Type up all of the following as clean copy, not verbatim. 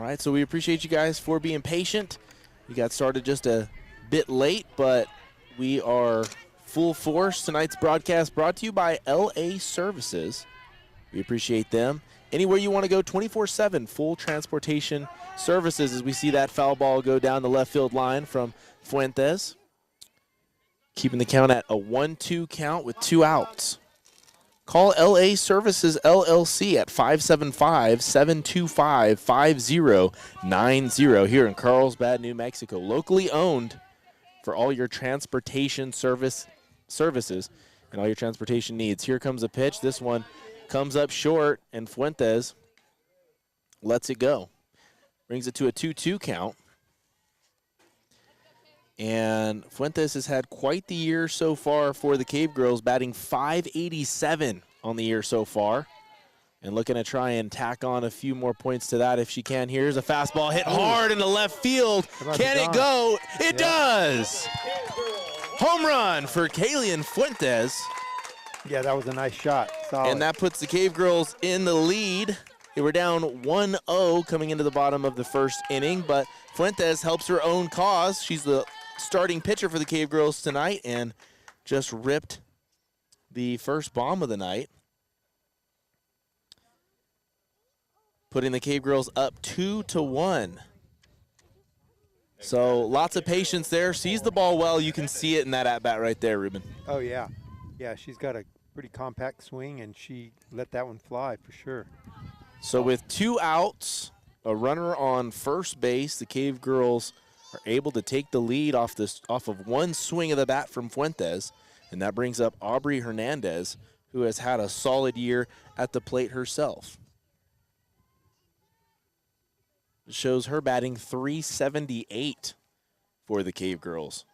right, so we appreciate you guys for being patient. We got started just a bit late, but we are full force. Tonight's broadcast brought to you by LA Services. We appreciate them. Anywhere you want to go, 24/7 full transportation services, as we see that foul ball go down the left field line from Fuentes. Keeping the count at a 1-2 count with 2 outs. Call LA Services LLC at 575-725-5090 here in Carlsbad, New Mexico. Locally owned for all your transportation services and all your transportation needs. Here comes a pitch. This one comes up short, and Fuentes lets it go. Brings it to a 2-2 count. And Fuentes has had quite the year so far for the Cavegirls, batting .587 on the year so far. And looking to try and tack on a few more points to that if she can. Here's a fastball hit hard in the left field. Can it go? It does! Home run for Kalion Fuentes. Yeah, that was a nice shot. Solid. And that puts the Cavegirls in the lead. They were down 1-0 coming into the bottom of the first inning, but Fuentes helps her own cause. She's the starting pitcher for the Cavegirls tonight and just ripped the first bomb of the night, putting the Cavegirls up 2-1. So lots of patience there. Sees the ball well. You can see it in that at-bat right there, Ruben. Oh, yeah. Yeah, she's got a pretty compact swing, and she let that one fly for sure. So with 2 outs, a runner on first base, the Cavegirls are able to take the lead off of one swing of the bat from Fuentes, and that brings up Aubrey Hernandez, who has had a solid year at the plate herself. It shows her batting .378 for the Cavegirls.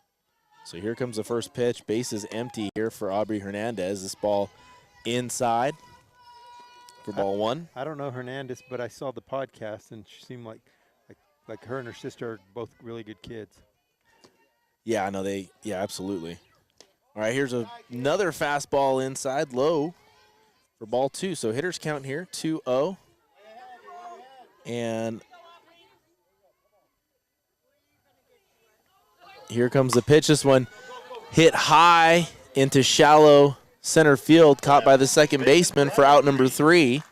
So here comes the first pitch. Base is empty here for Aubrey Hernandez. This ball inside for ball 1. I don't know Hernandez, but I saw the podcast, and she seemed like her and her sister are both really good kids. Yeah, I know yeah, absolutely. All right, here's another fastball inside, low for ball 2. So hitters count here, 2-0. And here comes the pitch. This one hit high into shallow center field, caught by the second baseman for out number 3.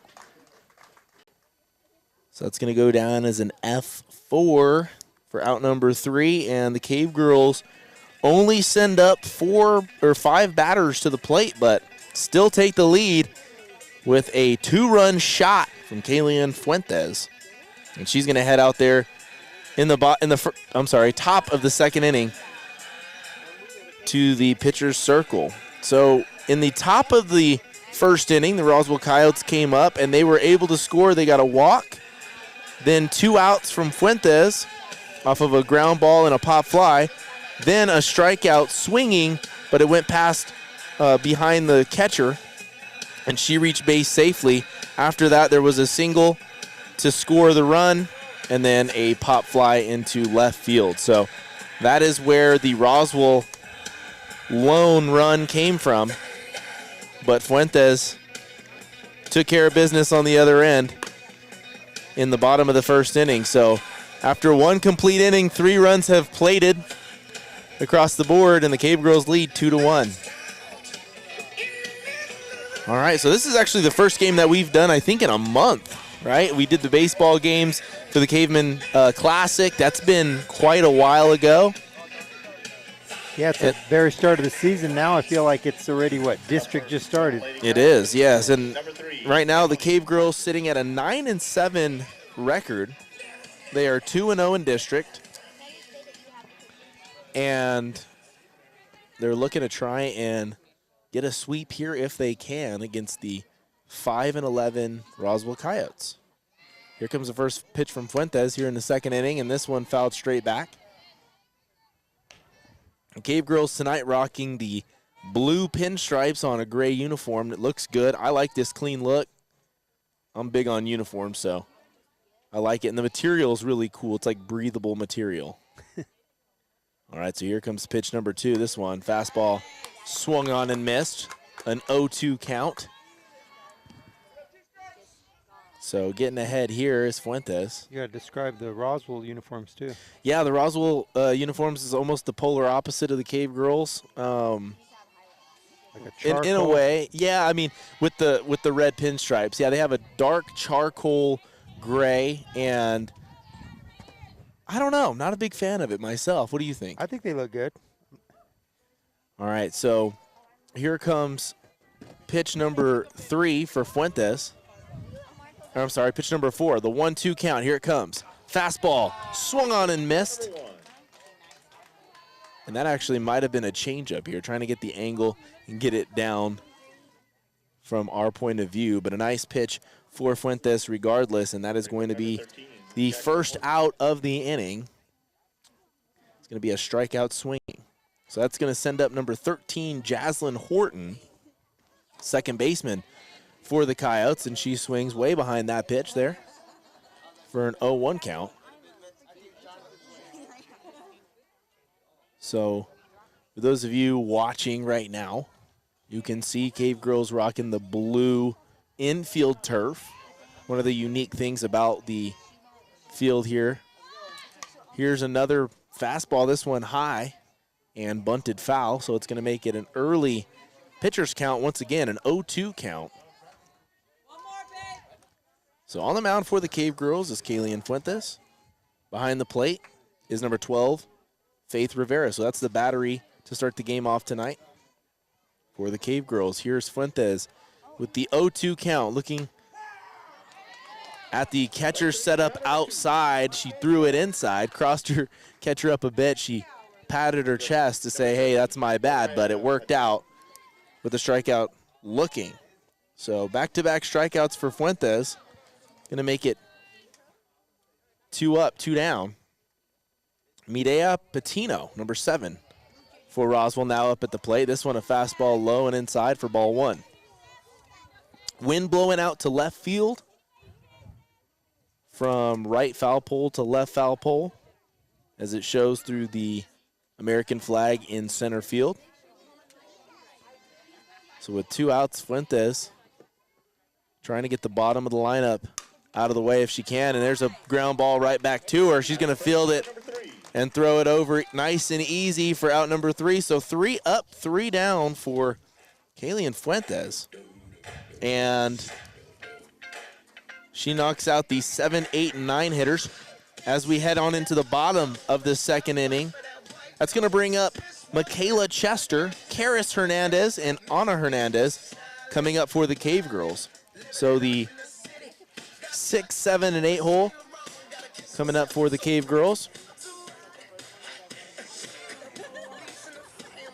So that's going to go down as an F4 for out number 3, and the Cavegirls only send up 4 or 5 batters to the plate, but still take the lead with a 2-run shot from Kalion Fuentes, and she's going to head out there in the top of the second inning to the pitcher's circle. So in the top of the first inning, the Roswell Coyotes came up, and they were able to score. They got a walk. Then 2 outs from Fuentes off of a ground ball and a pop fly. Then a strikeout swinging, but it went past behind the catcher, and she reached base safely. After that, there was a single to score the run, and then a pop fly into left field. So that is where the Roswell lone run came from. But Fuentes took care of business on the other end in the bottom of the first inning. So after 1 complete inning, 3 runs have plated across the board, and the Cavegirls lead 2-1. All right, so this is actually the first game that we've done, I think, in a month, right? We did the baseball games for the Caveman Classic. That's been quite a while ago. Yeah, it's the very start of the season now. I feel like it's already, district just started. It is, yes. And right now the Cavegirls sitting at a 9-7 record. They are 2-0 in district. And they're looking to try and get a sweep here if they can against the 5-11 Roswell Coyotes. Here comes the first pitch from Fuentes here in the second inning, and this one fouled straight back. The Cavegirls tonight rocking the blue pinstripes on a gray uniform. It looks good. I like this clean look. I'm big on uniforms, so I like it. And the material is really cool. It's like breathable material. All right, so here comes pitch number 2. This one, fastball swung on and missed. An 0-2 count. So getting ahead here is Fuentes. You got to describe the Roswell uniforms too. Yeah, the Roswell uniforms is almost the polar opposite of the Cave Girls. Like a charcoal. In a way, yeah. I mean, with the red pinstripes, yeah, they have a dark charcoal gray, and I don't know, not a big fan of it myself. What do you think? I think they look good. All right, so here comes pitch number 3 for Fuentes. Or, I'm sorry, pitch number 4, the 1-2 count. Here it comes. Fastball, swung on and missed. And that actually might have been a changeup here, trying to get the angle and get it down from our point of view. But a nice pitch for Fuentes regardless, and that is going to be the first out of the inning. It's going to be a strikeout swinging. So that's going to send up number 13, Jazlynn Horton, second baseman for the Coyotes, and she swings way behind that pitch there for an 0-1 count. So for those of you watching right now, you can see Cavegirls rocking the blue infield turf. One of the unique things about the field here. Here's another fastball, this one high and bunted foul, so it's going to make it an early pitcher's count once again, an 0-2 count. So on the mound for the Cavegirls is Kalion Fuentes. Behind the plate is number 12, Faith Rivera. So that's the battery to start the game off tonight for the Cavegirls. Here's Fuentes with the 0-2 count, looking at the catcher set up outside. She threw it inside, crossed her catcher up a bit. She patted her chest to say, hey, that's my bad, but it worked out with the strikeout looking. So back-to-back strikeouts for Fuentes. Going to make it 2 up, 2 down. Mireya Patino, number 7 for Roswell, now up at the plate. This one a fastball low and inside for ball 1. Wind blowing out to left field from right foul pole to left foul pole as it shows through the American flag in center field. So with 2 outs, Fuentes trying to get the bottom of the lineup out of the way if she can, and there's a ground ball right back to her. She's going to field it and throw it over nice and easy for out number 3. So 3 up, 3 down for Kalion Fuentes. And she knocks out the 7, 8, and 9 hitters as we head on into the bottom of the second inning. That's going to bring up Makayla Chester, Karis Hernandez, and Hanna Hernandez coming up for the Cavegirls. So the 6, 7, and 8 hole coming up for the Cavegirls.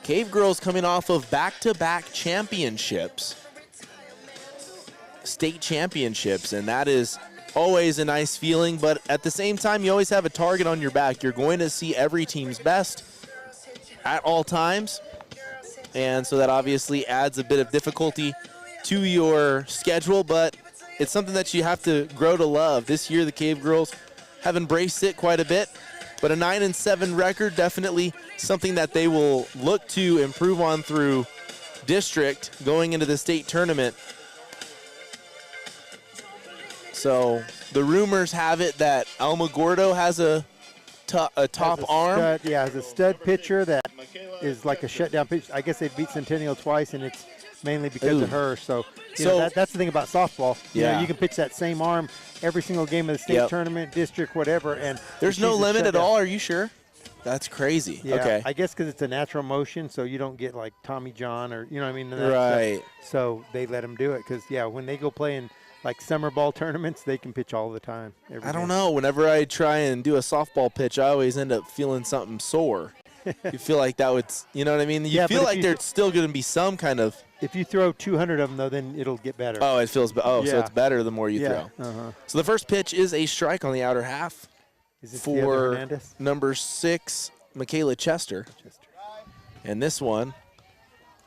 Cavegirls coming off of back-to-back championships, state championships, and that is always a nice feeling, but at the same time, you always have a target on your back. You're going to see every team's best at all times, and so that obviously adds a bit of difficulty to your schedule, but it's something that you have to grow to love. This year, the Cavegirls have embraced it quite a bit, but a 9-7 record, definitely something that they will look to improve on through district going into the state tournament. So the rumors have it that Alma Gordo has a top arm. Has a stud pitcher that is like a shutdown pitch. I guess they beat Centennial twice, and it's mainly because of her. So, that's the thing about softball. You know, you can pitch that same arm every single game of the state tournament, district, whatever. And there's no limit at all. Are you sure? That's crazy. Yeah, okay. I guess because it's a natural motion, so you don't get like Tommy John or, you know what I mean? Right. So they let them do it because, when they go play in like summer ball tournaments, they can pitch all the time. I don't know. Whenever I try and do a softball pitch, I always end up feeling something sore. You feel like that would, you know what I mean? You feel like there's still going to be some kind of. If you throw 200 of them, though, then it'll get better. Oh, it feels, so it's better the more you throw. Uh-huh. So the first pitch is a strike on the outer half for number 6, Makayla Chester. And this one,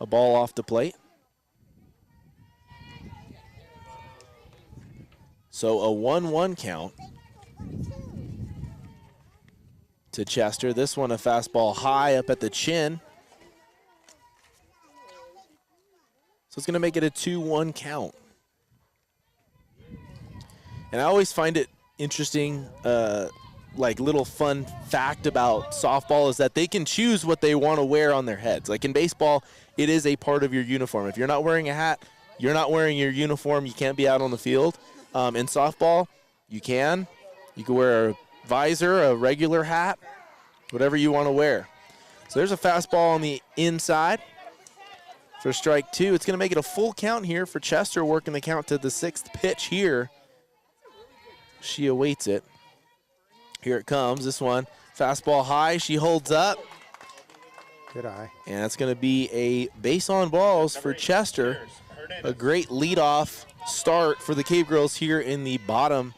a ball off the plate. So a 1-1 count to Chester. This one a fastball high up at the chin. So it's going to make it a 2-1 count. And I always find it interesting, like little fun fact about softball is that they can choose what they want to wear on their heads. Like in baseball, it is a part of your uniform. If you're not wearing a hat, you're not wearing your uniform. You can't be out on the field. In softball, you can. You can wear a visor, a regular hat, whatever you want to wear. So there's a fastball on the inside for strike 2. It's going to make it a full count here for Chester, working the count to the 6th pitch here. She awaits it. Here it comes, this one. Fastball high, she holds up. Good eye. And that's going to be a base on balls for Chester. A great leadoff start for the Cavegirls here in the bottom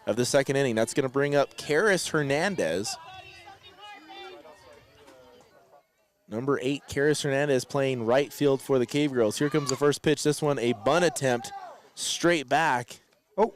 of the 2nd inning. That's going to bring up Karis Hernandez. Number 8, Karis Hernandez playing right field for the Cavegirls. Here comes the first pitch. This one, a bunt attempt straight back. Oh.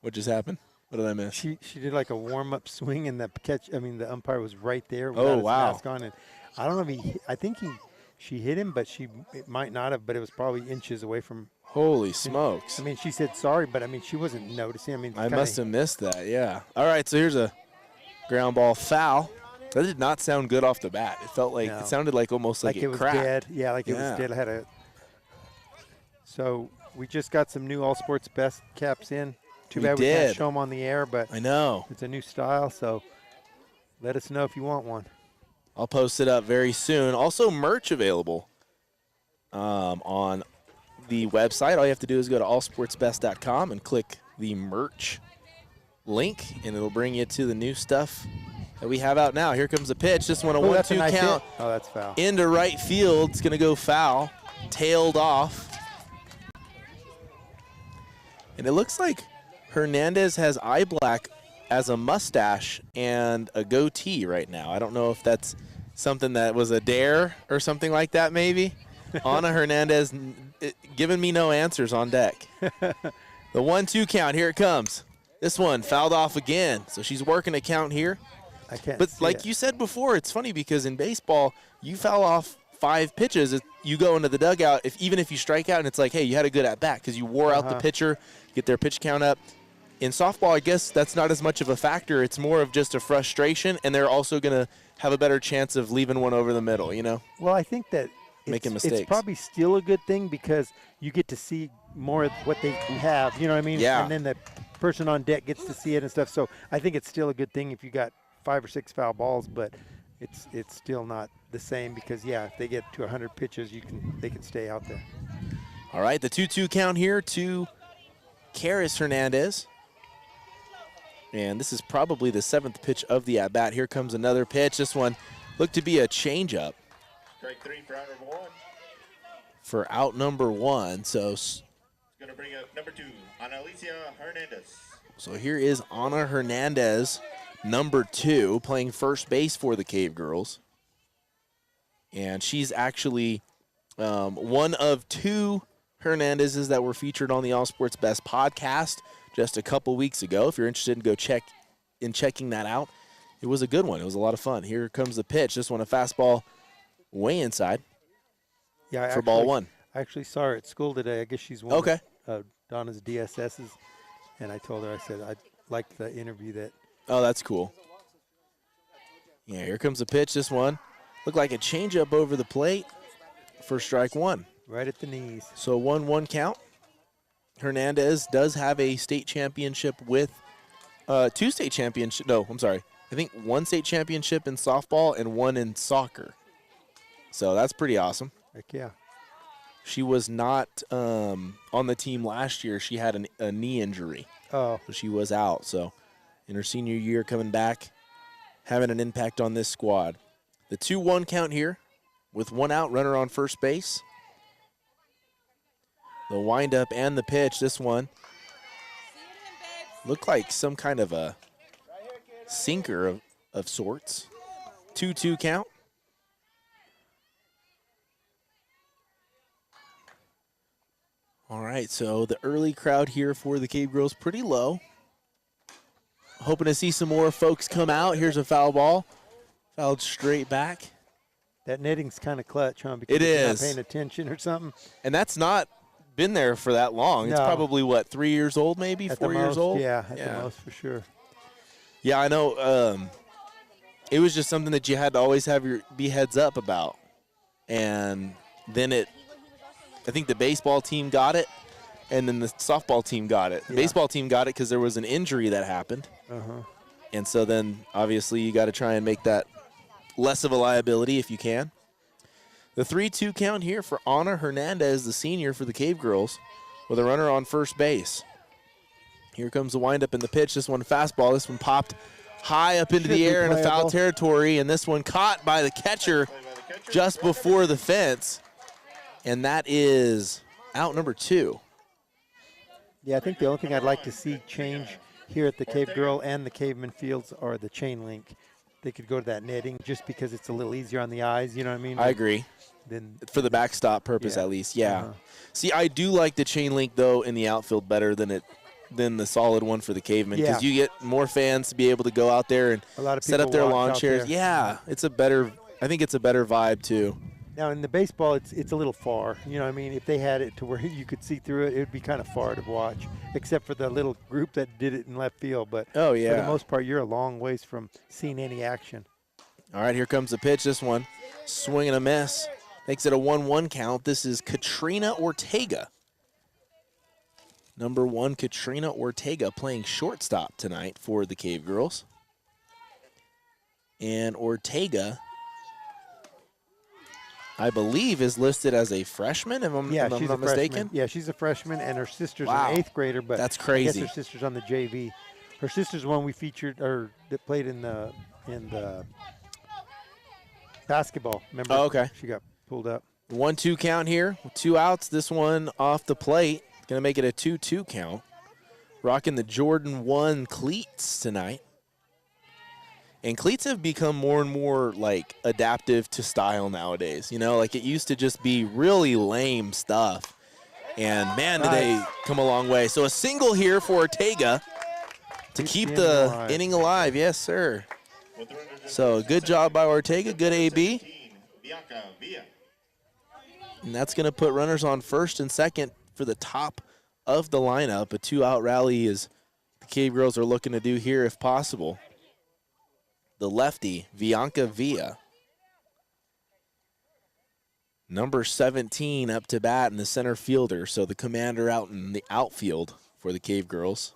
What just happened? What did I miss? She did like a warm-up swing, and the the umpire was right there without his mask on. And I don't know if she hit him, but it might not have, but it was probably inches away from. Holy smokes. I mean, she said sorry, but I mean, she wasn't noticing. I mean, I must have missed that, yeah. All right, so here's a ground ball foul. That did not sound good off the bat. It felt like, it sounded like almost like it was cracked. dead. Yeah, like it was dead. So we just got some new All Sports Best caps in. Too bad we can't show them on the air, but I know. It's a new style, so let us know if you want one. I'll post it up very soon. Also, merch available on the website. All you have to do is go to allsportsbest.com and click the merch link, and it'll bring you to the new stuff that we have out now. Here comes the pitch. This one, a 1-2 nice count. Hit. Oh, that's foul. Into right field. It's going to go foul. Tailed off. And it looks like Hernandez has eye black as a mustache and a goatee right now. I don't know if that's something that was a dare or something like that maybe. Anna Hernandez giving me no answers on deck. The 1-2 count, here it comes. This one fouled off again, so she's working a count here. I can't But see like it. you said before, it's funny because in baseball, you foul off 5 pitches, you go into the dugout, even if you strike out, and it's like, hey, you had a good at-bat because you wore out the pitcher, get their pitch count up. In softball, I guess that's not as much of a factor. It's more of just a frustration, and they're also going to have a better chance of leaving one over the middle, you know? Well, I think that making mistakes. It's probably still a good thing because you get to see more of what they have, you know what I mean? Yeah. And then the person on deck gets to see it and stuff. So I think it's still a good thing if you got 5 or 6 foul balls, but it's still not the same because, yeah, if they get to 100 pitches, they can stay out there. All right, the 2-2 count here to Karis Hernandez. And this is probably the 7th pitch of the at-bat. Here comes another pitch. This one looked to be a changeup. Strike 3 for out number 1. For out number 1. So it's going to bring up number 2, Analicia Hernandez. So here is Anna Hernandez, number 2, playing first base for the Cavegirls. And she's actually one of 2 Hernandezes that were featured on the All Sports Best podcast just a couple weeks ago. If you're interested, go checking that out. It was a good one. It was a lot of fun. Here comes the pitch. This one, a fastball way inside. Yeah, for ball 1. I actually saw her at school today. I guess she's one of Donna's DSSs. And I told her, I said, I liked the interview that. Oh, that's cool. Yeah, here comes the pitch. This one looked like a changeup over the plate for strike 1. Right at the knees. So 1-1 count. Hernandez does have a state championship with 2 state championships. No, I'm sorry. I think 1 state championship in softball and 1 in soccer. So that's pretty awesome. Heck yeah. She was not on the team last year. She had a knee injury. Oh. So she was out. So in her senior year coming back, having an impact on this squad. The 2-1 count here with 1 out, runner on first base. The windup and the pitch, this one looked like some kind of a sinker of sorts. 2-2 count. All right, so the early crowd here for the Cavegirls pretty low. Hoping to see some more folks come out. Here's a foul ball. Fouled straight back. That netting's kind of clutch, huh? Because it you're is. not paying attention or something. And that's not been there for that long. No. It's probably, what, 3 years old maybe, 4 years old? Yeah, at the most for sure. Yeah, I know. It was just something that you had to always be heads up about. And then I think the baseball team got it, and then the softball team got it. The baseball team got it because there was an injury that happened. And so then, obviously, you got to try and make that less of a liability if you can. The 3-2 count here for Hanna Hernandez, the senior for the Cavegirls, with a runner on first base. Here comes the windup in the pitch. This one fastball. This one popped high up into the air in a foul territory, and this one caught by the catcher just before the fence. And that is out number 2. Yeah, I think the only thing I'd like to see change here at the Cave Girl and the Caveman Fields are the chain link. They could go to that netting just because it's a little easier on the eyes, you know what I mean? I agree. For the backstop purpose, at least, See, I do like the chain link, though, in the outfield better than the solid one for the Caveman, because you get more fans to be able to go out there and set up their lawn chairs. Yeah, it's a better – I think it's a better vibe, too. Now, in the baseball, it's a little far. You know what I mean? If they had it to where you could see through it, it would be kind of far to watch, except for the little group that did it in left field. But for the most part, you're a long ways from seeing any action. All right, here comes the pitch. This one, swing and a miss. Makes it a 1-1 count. This is Katrina Ortega. Number 1, Katrina Ortega, playing shortstop tonight for the Cavegirls. And Ortega, I believe, is listed as a freshman, if I'm not mistaken. Yeah, she's a freshman, and her sister's an 8th grader. But that's crazy. I guess her sister's on the JV. Her sister's one we featured, or that played in the basketball. Remember? Oh, okay. She got pulled up. 1-2 count here with 2 outs. This one off the plate. Going to make it a 2-2 count. Rocking the Jordan 1 cleats tonight. And cleats have become more and more, like, adaptive to style nowadays. You know, like, it used to just be really lame stuff. And, man, did they come a long way. So a single here for Ortega to keep the inning alive. Yes, sir. So good job by Ortega. Good AB. Vianka Villa. And that's going to put runners on first and second for the top of the lineup. A 2-out rally is the Cavegirls are looking to do here if possible. The lefty, Vianka Villa. Number 17 up to bat in the center fielder. So the commander out in the outfield for the Cavegirls.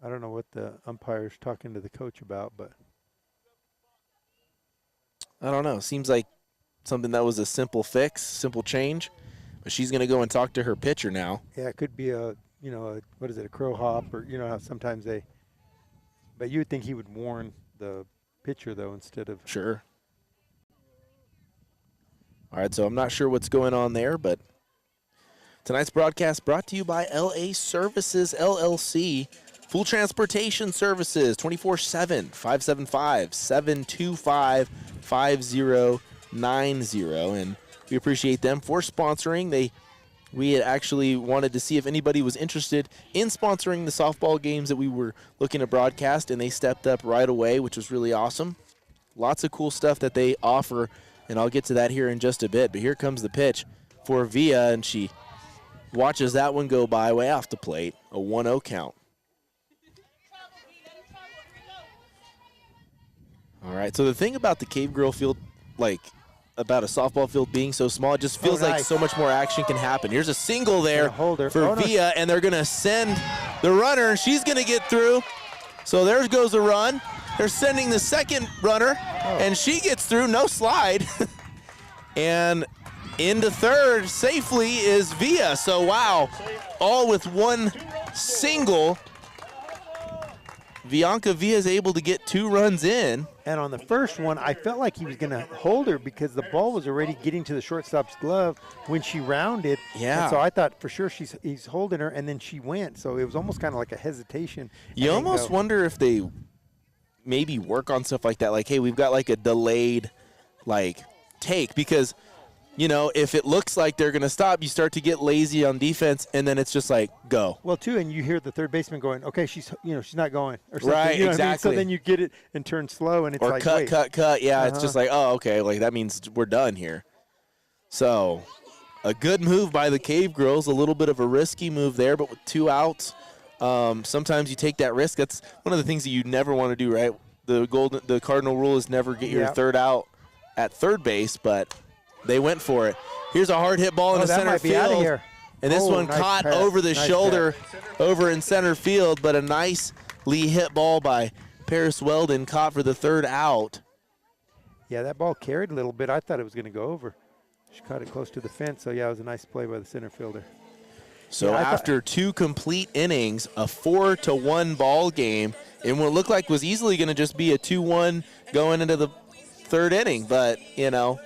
I don't know what the umpire's talking to the coach about, but I don't know. Seems like something that was a simple fix, simple change. But she's going to go and talk to her pitcher now. Yeah, it could be a crow hop, or, how sometimes but you would think he would warn the pitcher, though, instead of. Sure. All right, so I'm not sure what's going on there, but tonight's broadcast brought to you by LA Services, LLC. Full transportation services, 24/7, 575-725-5090. And we appreciate them for sponsoring. We had actually wanted to see if anybody was interested in sponsoring the softball games that we were looking to broadcast, and they stepped up right away, which was really awesome. Lots of cool stuff that they offer, and I'll get to that here in just a bit. But here comes the pitch for Villa, and she watches that one go by way off the plate, a 1-0 count. All right, so the thing about the Cavegirl field, about a softball field being so small, it just feels like so much more action can happen. Here's a single there for Villa, and they're going to send the runner. She's going to get through. So there goes a run. They're sending the second runner, and she gets through, no slide. And into third safely is Villa. So, wow, all with one single. Vianka Villa is able to get 2 runs in. And on the first one, I felt like he was going to hold her because the ball was already getting to the shortstop's glove when she rounded. Yeah. And so I thought for sure he's holding her, and then she went. So it was almost kind of like a hesitation. You almost wonder if they maybe work on stuff like that. Like, hey, we've got a delayed take, because if it looks like they're going to stop, you start to get lazy on defense, and then it's just go. Well, too, and you hear the third baseman going, okay, she's not going, or something. Right, exactly. What I mean? So then you get it and turn slow, and it's cut. Yeah, it's just oh, okay, that means we're done here. So a good move by the Cavegirls, a little bit of a risky move there, but with 2 outs, sometimes you take that risk. That's one of the things that you never want to do, right? The Cardinal rule is never get your third out at third base, but they went for it. Here's a hard hit ball in the center field. And this one nice caught pass. Over the shoulder over in center field, but a nicely hit ball by Parris Weldon caught for the 3rd out. Yeah, that ball carried a little bit. I thought it was going to go over. She caught it close to the fence, so yeah, it was a nice play by the center fielder. So after 2 complete innings, a 4-1 ball game, in what looked like was easily going to just be a 2-1 going into the 3rd inning. But, you know,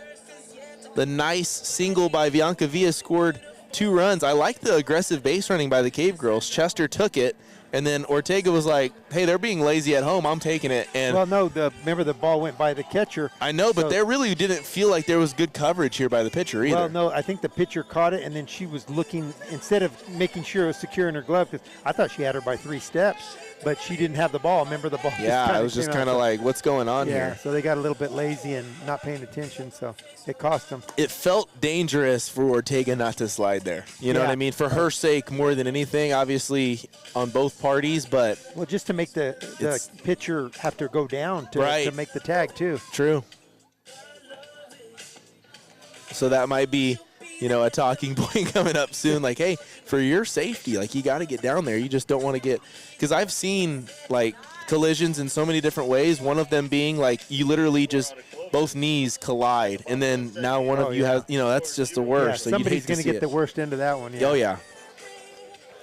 the nice single by Vianka Villa scored 2 runs. I like the aggressive base running by the Cavegirls. Chester took it, and then Ortega was like, hey, they're being lazy at home. I'm taking it. And well, no, remember the ball went by the catcher. I know, but there really didn't feel like there was good coverage here by the pitcher either. Well, no, I think the pitcher caught it, and then she was looking, instead of making sure it was secure in her glove, because I thought she had her by 3 steps, but she didn't have the ball. Remember the ball? Yeah, it was just kind of like, what's going on here? Yeah, so they got a little bit lazy and not paying attention, so it cost them. It felt dangerous for Ortega not to slide there. You know what I mean? For her sake more than anything, obviously on both parties, but well, just to make the pitcher have to go down to make the tag too. True. So that might be, you know, a talking point coming up soon. Like, hey, for your safety, like, you got to get down there. You just don't want to get – because I've seen, like, collisions in so many different ways, one of them being, like, you literally just both knees collide, and then now one of you has – you know, that's just the worst. Yeah, so somebody's going to get the worst end of that one. Yeah. Oh, yeah.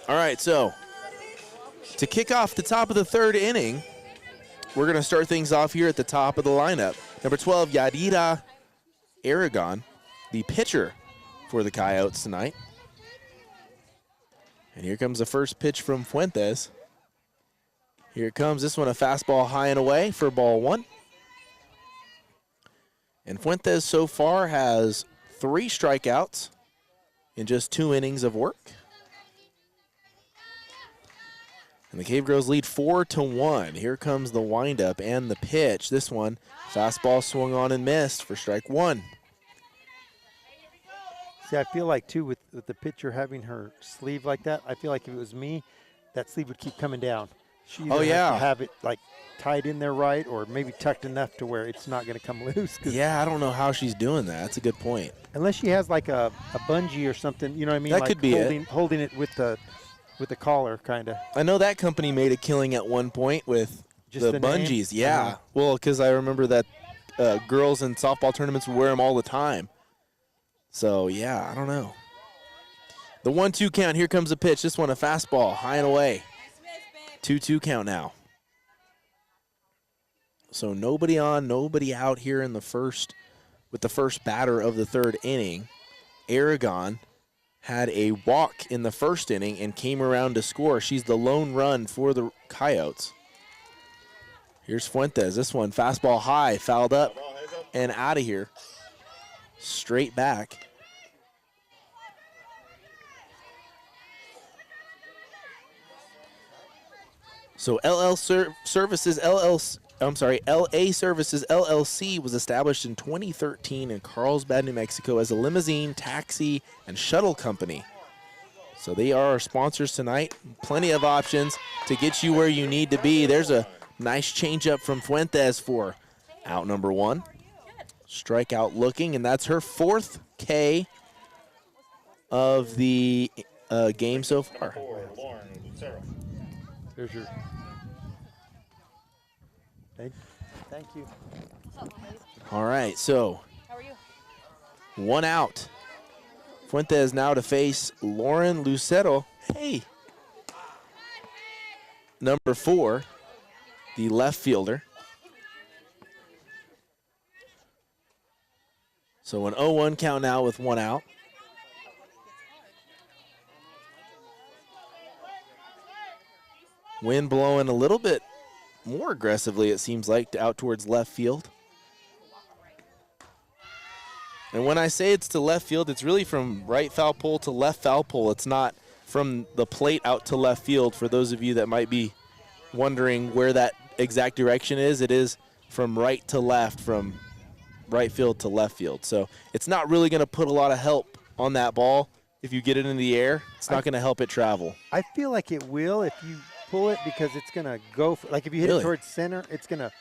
All right, so to kick off the top of the 3rd inning, we're going to start things off here at the top of the lineup. Number 12, Yadira Aragon, the pitcher for the Coyotes tonight. And here comes the first pitch from Fuentes. Here it comes. This one a fastball high and away for ball 1. And Fuentes so far has 3 strikeouts in just 2 innings of work. And the Cavegirls lead 4-1. Here comes the windup and the pitch. This one, fastball swung on and missed for strike 1. See, I feel like, too, with the pitcher having her sleeve like that, I feel like if it was me, that sleeve would keep coming down. She either has to have it, like, tied in there right or maybe tucked enough to where it's not going to come loose. Yeah, I don't know how she's doing that. That's a good point. Unless she has, like, a bungee or something, you know what I mean? That like could be holding it with the collar, kind of. I know that company made a killing at one point with the bungees. Name? Yeah. Well, because I remember that girls in softball tournaments would wear them all the time. So, yeah, I don't know. The 1-2 count. Here comes the pitch. This one a fastball, high and away. 2-2 count now. So nobody on, nobody out here in the first with the first batter of the 3rd inning. Aragon had a walk in the 1st inning and came around to score. She's the lone run for the Coyotes. Here's Fuentes. This one, fastball high, fouled up and out of here. Straight back. So LA Services LLC was established in 2013 in Carlsbad, New Mexico as a limousine, taxi, and shuttle company. So they are our sponsors tonight. Plenty of options to get you where you need to be. There's a nice changeup from Fuentes for out number 1. Strikeout looking, and that's her 4th K of the game so far. There's your. Thank you. All right, so how are you? 1 out. Fuentes now to face Lauren Lucero. Hey. Number 4, the left fielder. So an 0-1 count now with 1 out. Wind blowing a little bit more aggressively, it seems like, out towards left field. And when I say it's to left field, it's really from right foul pole to left foul pole. It's not from the plate out to left field. For those of you that might be wondering where that exact direction is, it is from right to left, from right field to left field. So it's not really going to put a lot of help on that ball, if you get it in the air, it's not going to help it travel. I feel like it will if you pull it because it's going to go – like if you hit it towards center, it's going to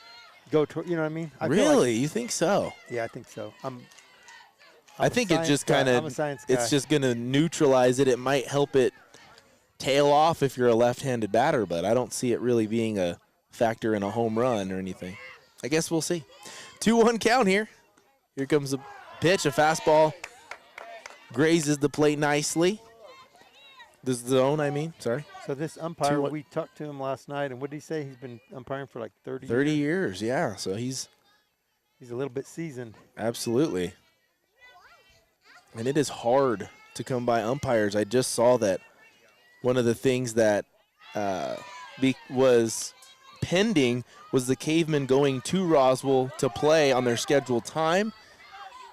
go toward – you know what I mean? Really? You think so? Yeah, I think so. I think it just kind of – it's just going to neutralize it. It might help it tail off if you're a left-handed batter, but I don't see it really being a factor in a home run or anything. I guess we'll see. 2-1 count here. Here comes a pitch, a fastball. Grazes the plate nicely. The zone, I mean. Sorry. So this umpire, we talked to him last night, and what did he say? He's been umpiring for like 30 years? 30 years, yeah. So he's a little bit seasoned. Absolutely. And it is hard to come by umpires. I just saw that one of the things that was pending was the Cavemen going to Roswell to play on their scheduled time,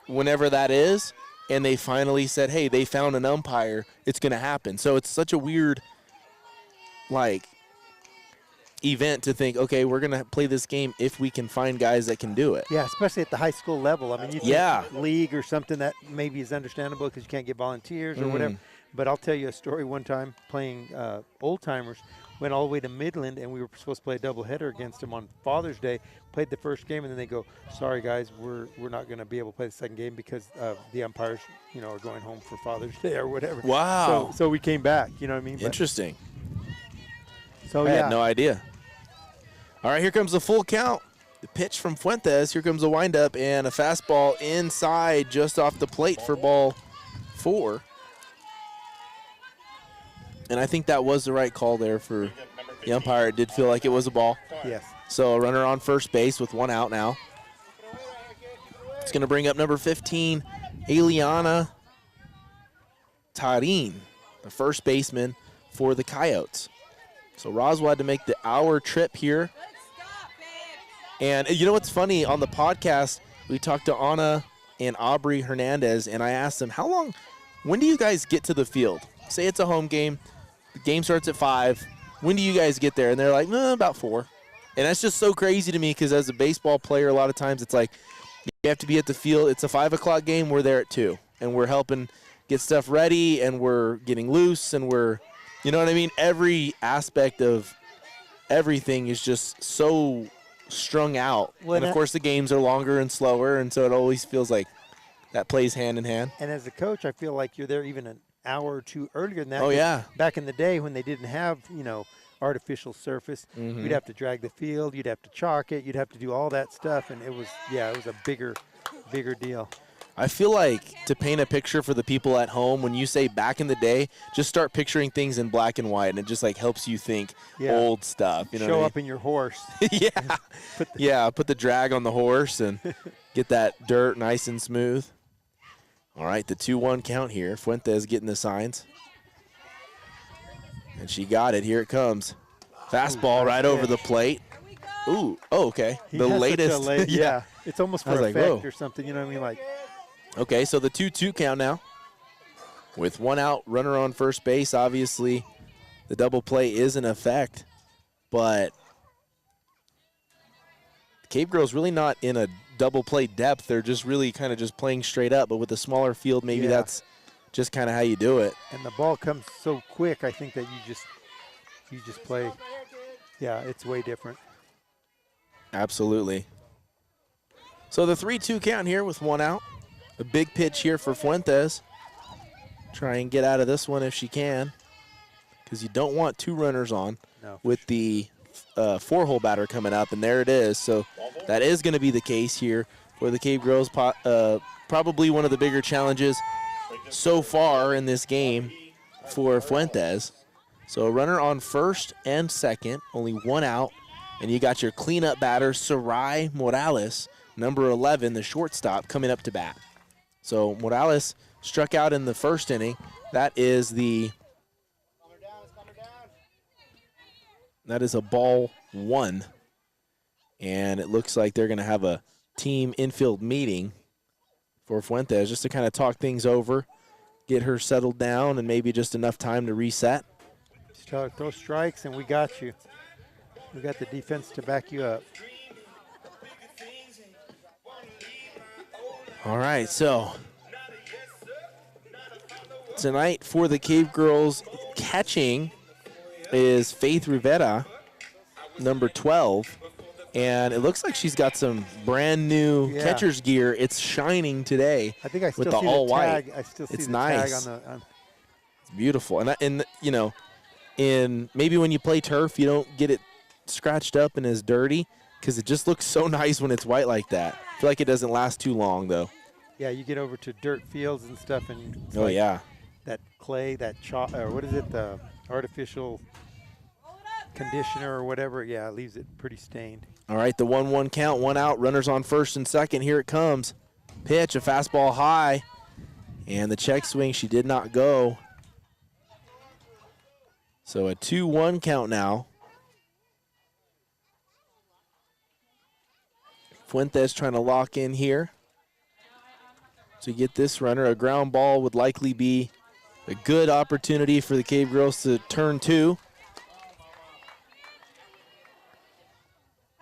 whenever that is. And they finally said, hey, they found an umpire. It's going to happen. So it's such a weird, event to think, okay, we're going to play this game if we can find guys that can do it. Yeah, especially at the high school level. I mean, you think league or something that maybe is understandable because you can't get volunteers or whatever. But I'll tell you a story one time playing old-timers. Went all the way to Midland, and we were supposed to play a doubleheader against them on Father's Day. Played the first game, and then they go, sorry, guys, we're not going to be able to play the second game because the umpires, are going home for Father's Day or whatever. Wow. So we came back, you know what I mean? Interesting. So I had no idea. All right, here comes the full count. The pitch from Fuentes. Here comes a windup and a fastball inside just off the plate for ball 4. And I think that was the right call there for the umpire. It did feel like it was a ball. Yes. So a runner on first base with 1 out now. It's going to bring up number 15, Alayna Tarin, the first baseman for the Coyotes. So Roswell had to make the hour trip here. And you know what's funny? On the podcast, we talked to Anna and Aubrey Hernandez, and I asked them, when do you guys get to the field? Say it's a home game. The game starts at 5. When do you guys get there? And they're like, about 4. And that's just so crazy to me because as a baseball player, a lot of times it's like you have to be at the field. It's a 5 o'clock game. We're there at 2. And we're helping get stuff ready, and we're getting loose, and we're, you know what I mean? Every aspect of everything is just so strung out. And, of course, the games are longer and slower, and so it always feels like that plays hand in hand. And as a coach, I feel like you're there even an hour or 2 earlier than that. Oh, yeah. Back in the day when they didn't have, artificial surface, you'd have to drag the field, you'd have to chalk it, you'd have to do all that stuff, and it was a bigger deal. I feel like to paint a picture for the people at home, when you say back in the day, just start picturing things in black and white, and it just helps you think old stuff. You know, show up in your horse. Put the drag on the horse and get that dirt nice and smooth. All right, the 2-1 count here. Fuentes getting the signs. And she got it. Here it comes. Fastball right over the plate. Ooh, okay. He the has latest. such a yeah, it's almost for effect whoa. or something. You know what I mean? Okay, so the 2-2 count now. With 1 out, runner on first base. Obviously, the double play is in effect. But the Cavegirls really not in a double play depth. They're just really kind of just playing straight up. But with a smaller field, maybe that's just kind of how you do it. And the ball comes so quick, I think that you just play. Yeah, it's way different. Absolutely. So the 3-2 count here with 1 out. A big pitch here for Fuentes. Try and get out of this one if she can, because you don't want 2 runners on with the 4-hole batter coming up, and there it is. So that is going to be the case here for the Cavegirls. Probably one of the bigger challenges so far in this game for Fuentes. So a runner on first and second, only 1 out, and you got your cleanup batter, Sarai Morales, number 11, the shortstop, coming up to bat. So Morales struck out in the first inning. That is a ball 1. And it looks like they're going to have a team infield meeting for Fuentes just to kind of talk things over, get her settled down, and maybe just enough time to reset. Just tell her, throw strikes, and we got you. We got the defense to back you up. All right, so tonight for the Cave Girls catching is Faith Rivera, number 12. And it looks like she's got some brand new catcher's gear. It's shining today. I think I still with the see all the tag. white. I still see it's the nice. tag on the. It's beautiful. And you know, in maybe when you play turf, you don't get it scratched up and as dirty because it just looks so nice when it's white like that. I feel like it doesn't last too long though. Yeah, you get over to dirt fields and stuff, and that clay, that chalk, or what is it, the artificial conditioner or whatever. Yeah, it leaves it pretty stained. All right, the 1-1 count, 1 out, runners on first and second. Here it comes. Pitch, a fastball high, and the check swing, she did not go. So a 2-1 count now. Fuentes trying to lock in here to get this runner. A ground ball would likely be a good opportunity for the Cave Girls to turn 2.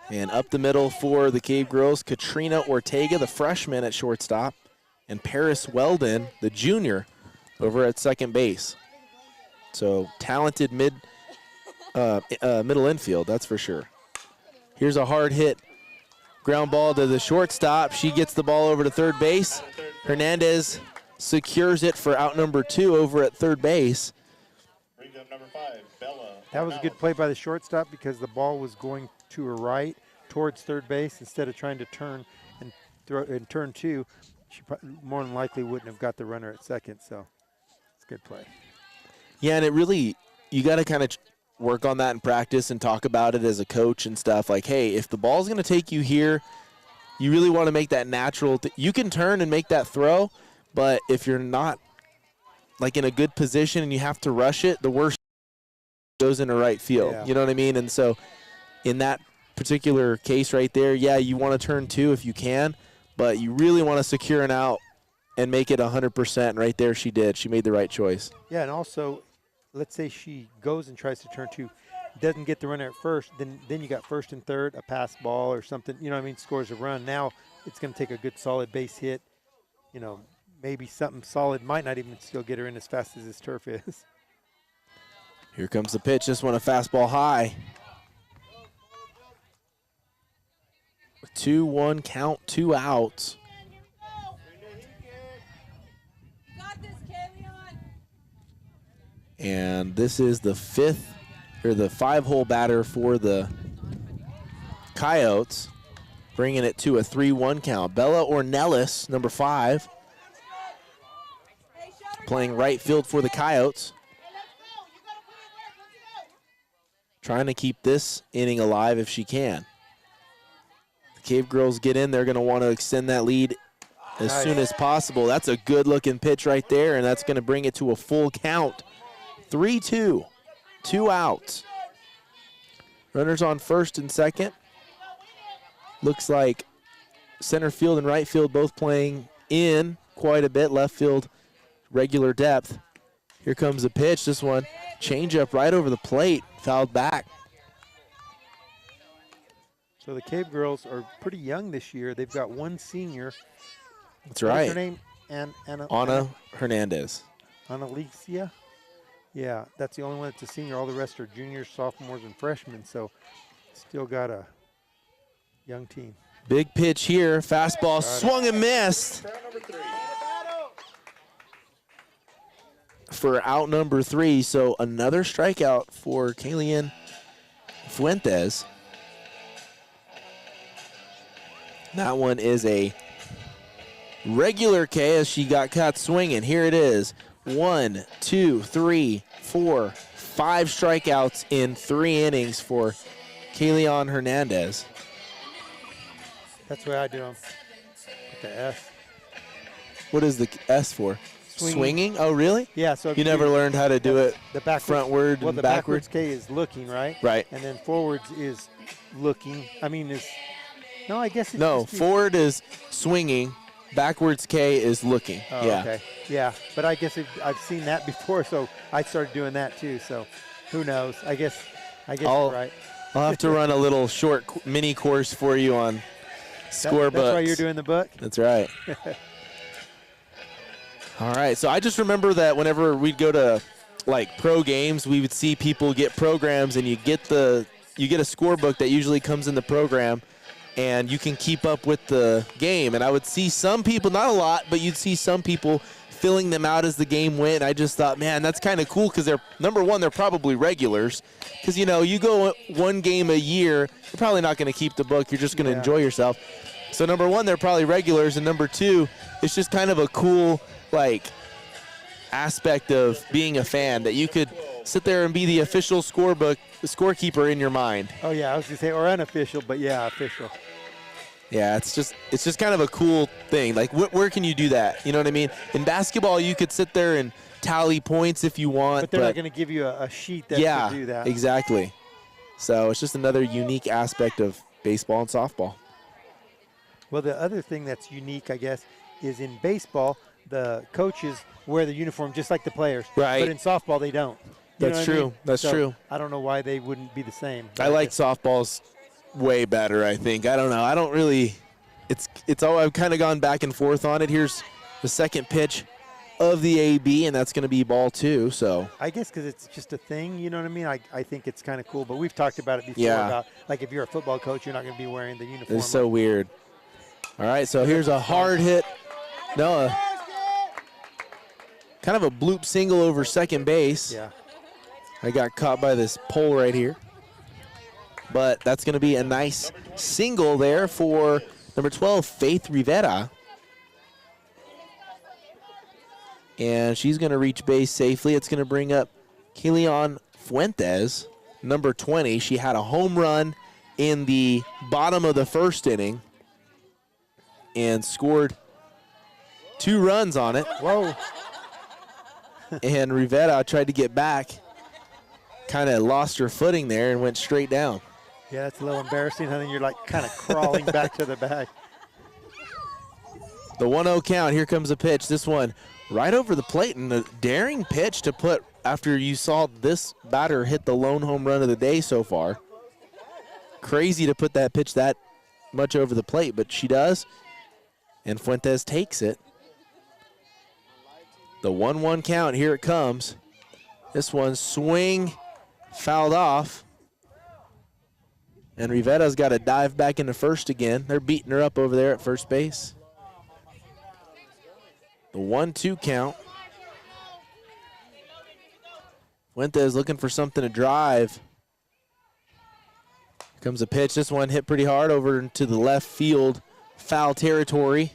And up the middle for the Cave Girls, Katrina Ortega, the freshman at shortstop, and Parris Weldon, the junior, over at second base. So talented middle infield, that's for sure. Here's a hard hit ground ball to the shortstop. She gets the ball over to third base. Hernandez secures it for out number 2 over at third base. That was a good play by the shortstop because the ball was going to her right towards third base instead of trying to turn and throw and turn 2. She more than likely wouldn't have got the runner at second, so it's a good play. Yeah, and it really, you got to kind of work on that in practice and talk about it as a coach and stuff. Like, hey, if the ball's going to take you here, you really want to make that natural. You can turn and make that throw, but if you're not like in a good position and you have to rush it, the worst goes into right field. Yeah. You know what I mean? And so in that particular case right there, yeah, you want to turn 2 if you can, but you really want to secure an out and make it 100%. And right there she did. She made the right choice. Yeah, and also, let's say she goes and tries to turn 2, doesn't get the runner at first, then you got first and third, a pass ball or something, you know what I mean, scores a run. Now it's going to take a good solid base hit, you know, maybe something solid, might not even still get her in as fast as this turf is. Here comes the pitch. This one a fastball high. 2-1 count, 2 outs. And this is the 5-hole batter for the Coyotes, bringing it to a 3-1 count. Bella Ornelas, number 5, playing right field for the Coyotes. Trying to keep this inning alive if she can. The Cave Girls get in. They're going to want to extend that lead as soon as possible. That's a good-looking pitch right there, and that's going to bring it to a full count. 3-2, 2 outs. Runners on first and second. Looks like center field and right field both playing in quite a bit. Left field, regular depth. Here comes the pitch. This one, change-up right over the plate, fouled back. So the Cave Girls are pretty young this year. They've got one senior. That's right. What's her name? Anna Hernandez. Analicia? Yeah, that's the only one that's a senior. All the rest are juniors, sophomores, and freshmen. So still got a young team. Big pitch here. Fastball swung and missed. For out number 3, so another strikeout for Kalion Fuentes. That one is a regular K as she got caught swinging. Here it is. 1, 2, 3, 4, 5 strikeouts in 3 innings for Kalion Hernandez. That's the way I do them. With the S. What is the S for? Swinging? Oh, really? Yeah. So you never learned how to do it the backwards, frontward well, and the backwards? K is looking, right? Right. And then forwards is looking. I mean, no, I guess it's no, forward is swinging. Backwards K is looking. Oh, yeah. Okay. Yeah, but I guess I've seen that before, so I started doing that too. So who knows? I guess you're right. I'll have to run a little short mini course for you on scorebook. That's why you're doing the book? That's right. All right, so I just remember that whenever we'd go to like pro games, we would see people get programs, and you get a scorebook that usually comes in the program, and you can keep up with the game. And I would see some people, not a lot, but you'd see some people filling them out as the game went. I just thought, man, that's kind of cool because they're, number one, they're probably regulars. Because, you know, you go one game a year, you're probably not going to keep the book. You're just going to enjoy yourself. So, number one, they're probably regulars. And number two, it's just kind of a cool, like, aspect of being a fan that you could sit there and be the official scorekeeper in your mind. Oh, yeah, I was going to say, or unofficial, but yeah, official. Yeah, it's just kind of a cool thing. Like, where can you do that? You know what I mean? In basketball, you could sit there and tally points if you want. But they're not going to give you a sheet that can do that. Yeah, exactly. So it's just another unique aspect of baseball and softball. Well, the other thing that's unique, I guess, is in baseball, the coaches wear the uniform just like the players. Right. But in softball, they don't. That's true. I mean? That's true. I don't know why they wouldn't be the same. I like softball's way better, I think. I don't know. I don't really – all I've kind of gone back and forth on it. Here's the second pitch of the AB, and that's going to be ball 2. So I guess because it's just a thing, you know what I mean? I think it's kind of cool. But we've talked about it before about, like, if you're a football coach, you're not going to be wearing the uniform. It's so weird. All right, so here's a hard hit. No, kind of a bloop single over second base. Yeah. I got caught by this pole right here. But that's going to be a nice single there for number 12, Faith Rivera. And she's going to reach base safely. It's going to bring up Kalion Fuentes, number 20. She had a home run in the bottom of the first inning and scored 2 runs on it. Whoa. And Rivera tried to get back, kind of lost her footing there and went straight down. Yeah, that's a little embarrassing. I think you're like kind of crawling back to the bag. The 1-0 count. Here comes a pitch. This one right over the plate, and a daring pitch to put after you saw this batter hit the lone home run of the day so far. Crazy to put that pitch that much over the plate, but she does, and Fuentes takes it. The 1-1 count. Here it comes. This one swing fouled off. And Rivera's got to dive back into first again. They're beating her up over there at first base. The 1-2 count. Fuentes looking for something to drive. Here comes a pitch. This one hit pretty hard over into the left field foul territory.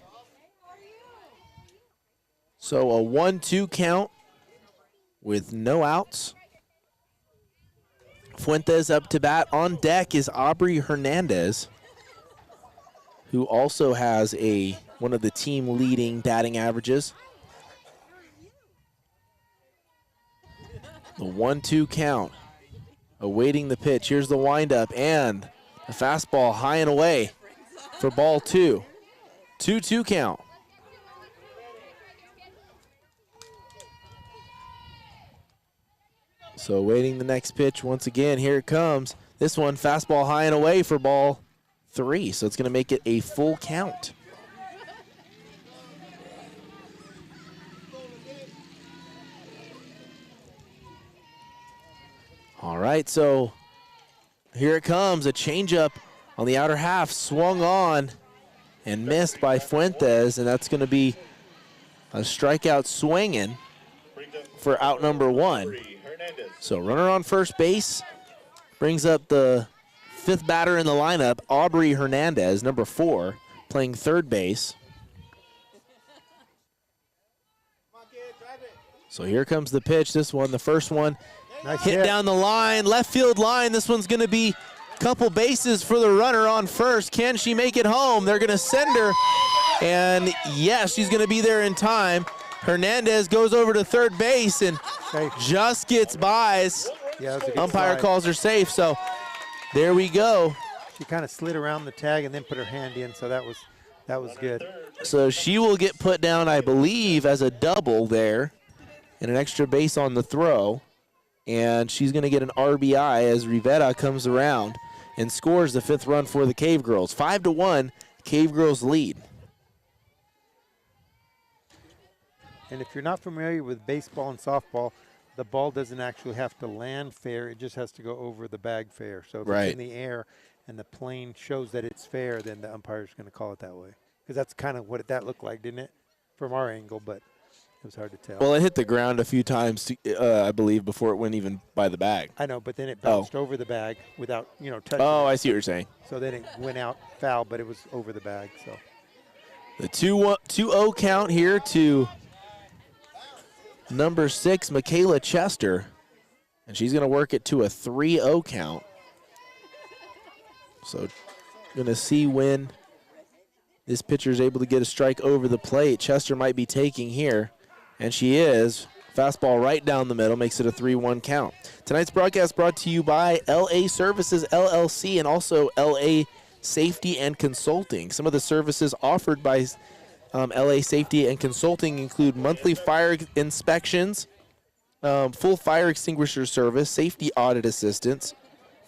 So a 1-2 count with no outs. Fuentes up to bat. On deck is Aubrey Hernandez, who also has one of the team leading batting averages. The 1-2 count. Awaiting the pitch. Here's the windup and the fastball high and away for ball 2. 2-2 count. So waiting the next pitch once again. Here it comes. This one, fastball high and away for ball 3. So it's going to make it a full count. All right, so here it comes. A changeup on the outer half. Swung on and missed by Fuentes. And that's going to be a strikeout swinging for out number 1. So runner on first base brings up the 5th batter in the lineup, Aubrey Hernandez, number 4, playing third base. So here comes the pitch. This one, the first one, nice hit down the line, left field line. This one's going to be a couple bases for the runner on first. Can she make it home? They're going to send her, and yes, she's going to be there in time. Hernandez goes over to third base and just gets by. Yeah, umpire calls her safe, so there we go. She kind of slid around the tag and then put her hand in, so that was good. So she will get put down, I believe, as a double there and an extra base on the throw. And she's going to get an RBI as Rivera comes around and scores the 5th run for the Cavegirls. 5-1, Cavegirls lead. And if you're not familiar with baseball and softball, the ball doesn't actually have to land fair. It just has to go over the bag fair. So if it's in the air and the plane shows that it's fair, then the umpire is going to call it that way. Because that's kind of what that looked like, didn't it? From our angle, but it was hard to tell. Well, it hit the ground a few times, I believe, before it went even by the bag. I know, but then it bounced over the bag without, touching Oh, it. I see what you're saying. So then it went out foul, but it was over the bag. So the 2-0 count here to number 6, Makayla Chester. And she's going to work it to a 3-0 count. So going to see when this pitcher is able to get a strike over the plate. Chester might be taking here, and she is. Fastball right down the middle makes it a 3-1 count. Tonight's broadcast brought to you by LA Services LLC and also LA Safety and Consulting. Some of the services offered by LA Safety and Consulting include monthly fire inspections, full fire extinguisher service, safety audit assistance,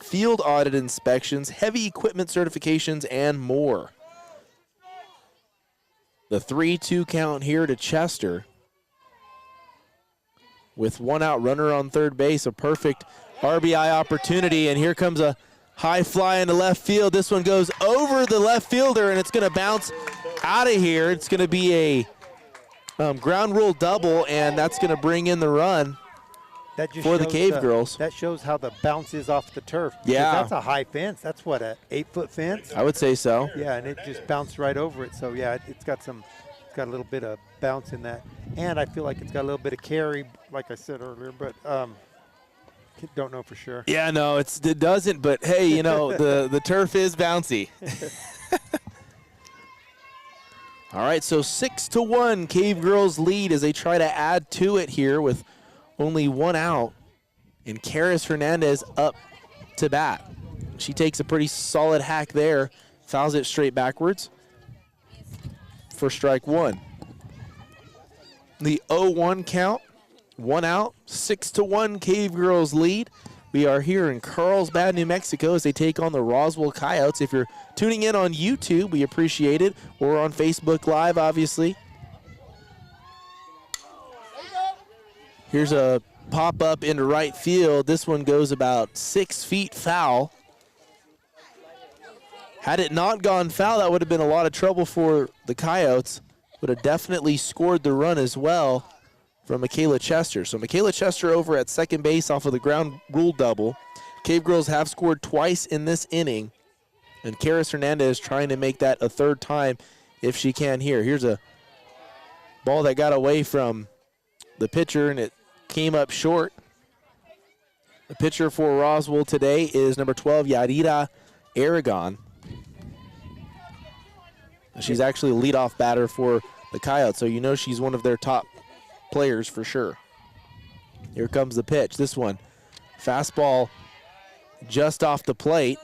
field audit inspections, heavy equipment certifications, and more. The 3-2 count here to Chester. With one out, runner on third base, a perfect RBI opportunity, and here comes a high fly into left field. This one goes over the left fielder, and it's going to bounce out of here. It's going to be a ground rule double, and that's going to bring in the run for the Cavegirls. That shows how the bounce is off the turf. Yeah. That's a high fence. That's what, an 8-foot fence? I would say so. Yeah, and it just bounced right over it. So, yeah, it's got a little bit of bounce in that. And I feel like it's got a little bit of carry, like I said earlier, but don't know for sure. Yeah, no, it doesn't, but hey, the turf is bouncy. All right, so 6-1 Cavegirls lead as they try to add to it here with only one out. And Karis Hernandez up to bat. She takes a pretty solid hack there, fouls it straight backwards for strike one. The 0-1 count, one out, 6-1 Cavegirls lead. We are here in Carlsbad, New Mexico as they take on the Roswell Coyotes. If you're tuning in on YouTube, we appreciate it, or on Facebook Live, obviously. Here's a pop-up into right field. This one goes about 6 feet foul. Had it not gone foul, that would have been a lot of trouble for the Coyotes. Would have definitely scored the run as well from Makayla Chester. So Makayla Chester over at second base off of the ground rule double. Cavegirls have scored twice in this inning. And Karis Hernandez trying to make that a third time if she can here. Here's a ball that got away from the pitcher, and it came up short. The pitcher for Roswell today is number 12, Yadira Aragon. She's actually a leadoff batter for the Coyotes, so she's one of their top players for sure. Here comes the pitch. This one, fastball just off the plate.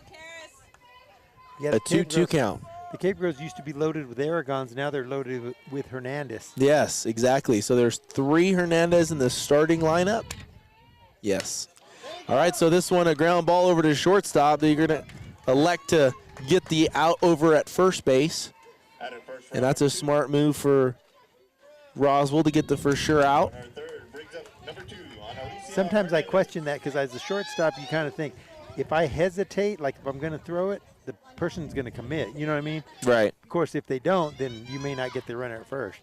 Yeah, a 2-2 count. The Cavegirls used to be loaded with Aragons. Now they're loaded with Hernandez. Yes, exactly. So there's 3 Hernandez in the starting lineup. Yes. All right, so this one, a ground ball over to shortstop. They're going to elect to get the out over at first base. And that's a smart move for Roswell to get the for sure out. Sometimes I question that because as a shortstop, you kind of think, if I hesitate, like if I'm going to throw it, the person's going to commit. You know what I mean? Right. Of course, if they don't, then you may not get the runner at first.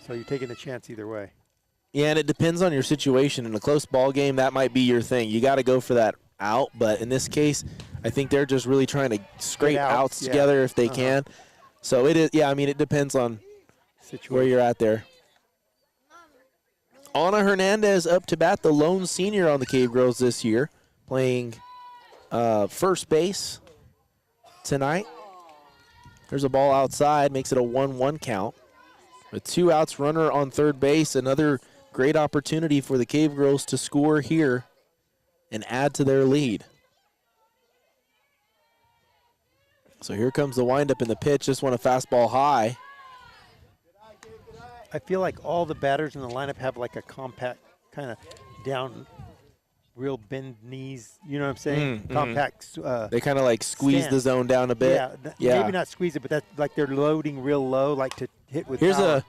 So you're taking a chance either way. Yeah, and it depends on your situation. In a close ball game, that might be your thing. You got to go for that out. But in this case, I think they're just really trying to scrape outs together if they can. So it is, it depends on where you're at there. Hanna Hernandez up to bat, the lone senior on the Cavegirls this year, playing first base tonight. There's a ball outside, makes it a 1-1 count. With 2 outs, runner on third base, another great opportunity for the Cavegirls to score here and add to their lead. So here comes the windup in the pitch. Just want a fastball high. I feel like all the batters in the lineup have like a compact kind of down, real bend knees. You know what I'm saying? Compact. They kind of like squeeze the zone down a bit. Yeah, maybe not squeeze it, but that's like they're loading real low, like to hit with Here's power.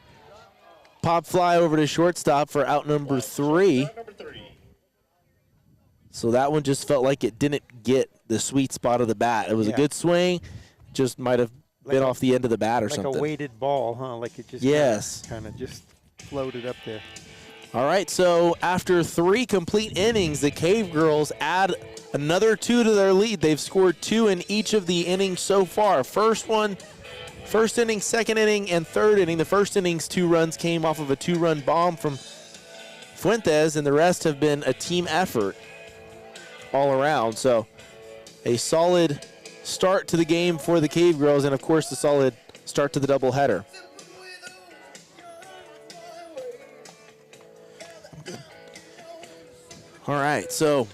pop fly over to shortstop for out number 3. So that one just felt like it didn't get the sweet spot of the bat. It was a good swing, just might have been off the end of the bat or something. Like a weighted ball, huh? Like it just kind of just floated up there. All right, so after 3 complete innings, the Cavegirls add another 2 to their lead. They've scored 2 in each of the innings so far. First inning, second inning, and third inning. The first inning's 2 runs came off of a 2-run bomb from Fuentes, and the rest have been a team effort all around. So a solid start to the game for the Cavegirls, and of course a solid start to the doubleheader. All right, so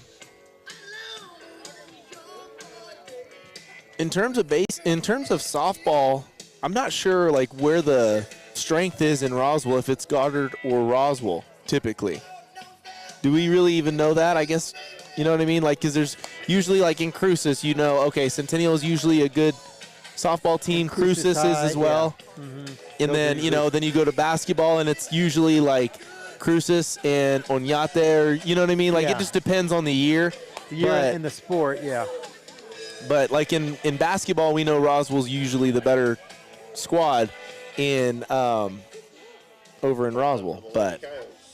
in terms of softball, I'm not sure like where the strength is in Roswell, if it's Goddard or Roswell typically. Do we really even know that? I guess, you know what I mean? Like, because there's usually, like in Cruces, you know, okay, Centennial is usually a good softball team. Cruces is as well. Yeah. Mm-hmm. And then, you know, then you go to basketball, and it's usually like Cruces and Oñate, or, you know what I mean? Like, it just depends on the year. The year and the sport, yeah. But, like, in basketball, we know Roswell's usually the better squad in over in Roswell. But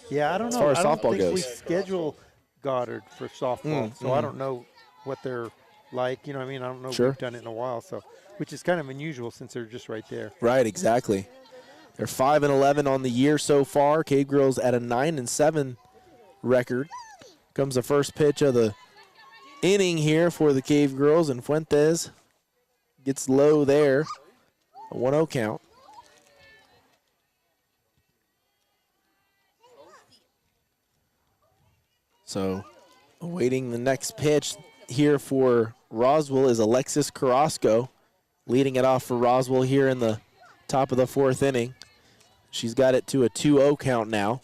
yeah, I don't know. As far as softball goes, we schedule Goddard for softball, so I don't know what they're like. You know what I mean? I don't know. Sure. We've done it in a while, so which is kind of unusual since they're just right there. Right, exactly. They're 5-11 on the year so far. Cavegirls at a 9-7 record. Comes the first pitch of the inning here for the Cavegirls, and Fuentes gets low there. A 1-0 count. So, awaiting the next pitch here for Roswell is Alexia Carrasco, leading it off for Roswell here in the top of the 4th inning. She's got it to a 2-0 count now.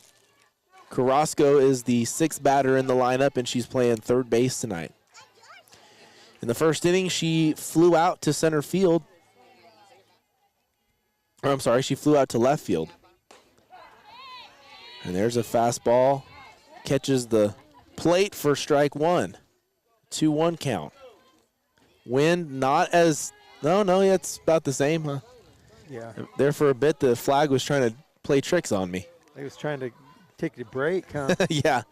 Carrasco is the 6th batter in the lineup, and she's playing third base tonight. In the first inning, she flew out to center field. Or, I'm sorry, she flew out to left field. And there's a fastball. Catches the plate for strike 1. 2-1 count. Wind not as, no, it's about the same, huh? Yeah. There for a bit, the flag was trying to play tricks on me. He was trying to take a break, huh? Yeah.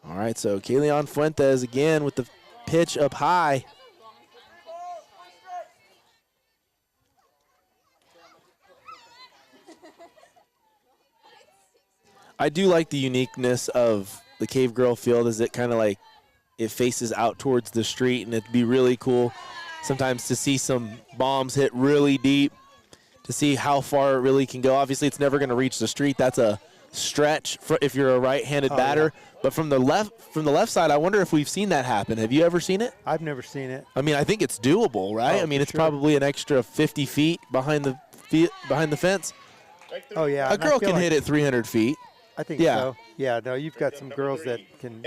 All right, so Kalion Fuentes again with the pitch up high. I do like the uniqueness of the Cavegirl field, as it kind of like it faces out towards the street, and it'd be really cool sometimes to see some bombs hit really deep, to see how far it really can go. Obviously, it's never going to reach the street. That's a stretch for if you're a right-handed batter. Yeah. But from the left side, I wonder if we've seen that happen. Have you ever seen it? I've never seen it. I mean, I think it's doable, right? I mean, it's probably an extra 50 feet behind the fence. Oh yeah, a girl can hit it 300 feet. I think so. Yeah, no, you've got some girls that can,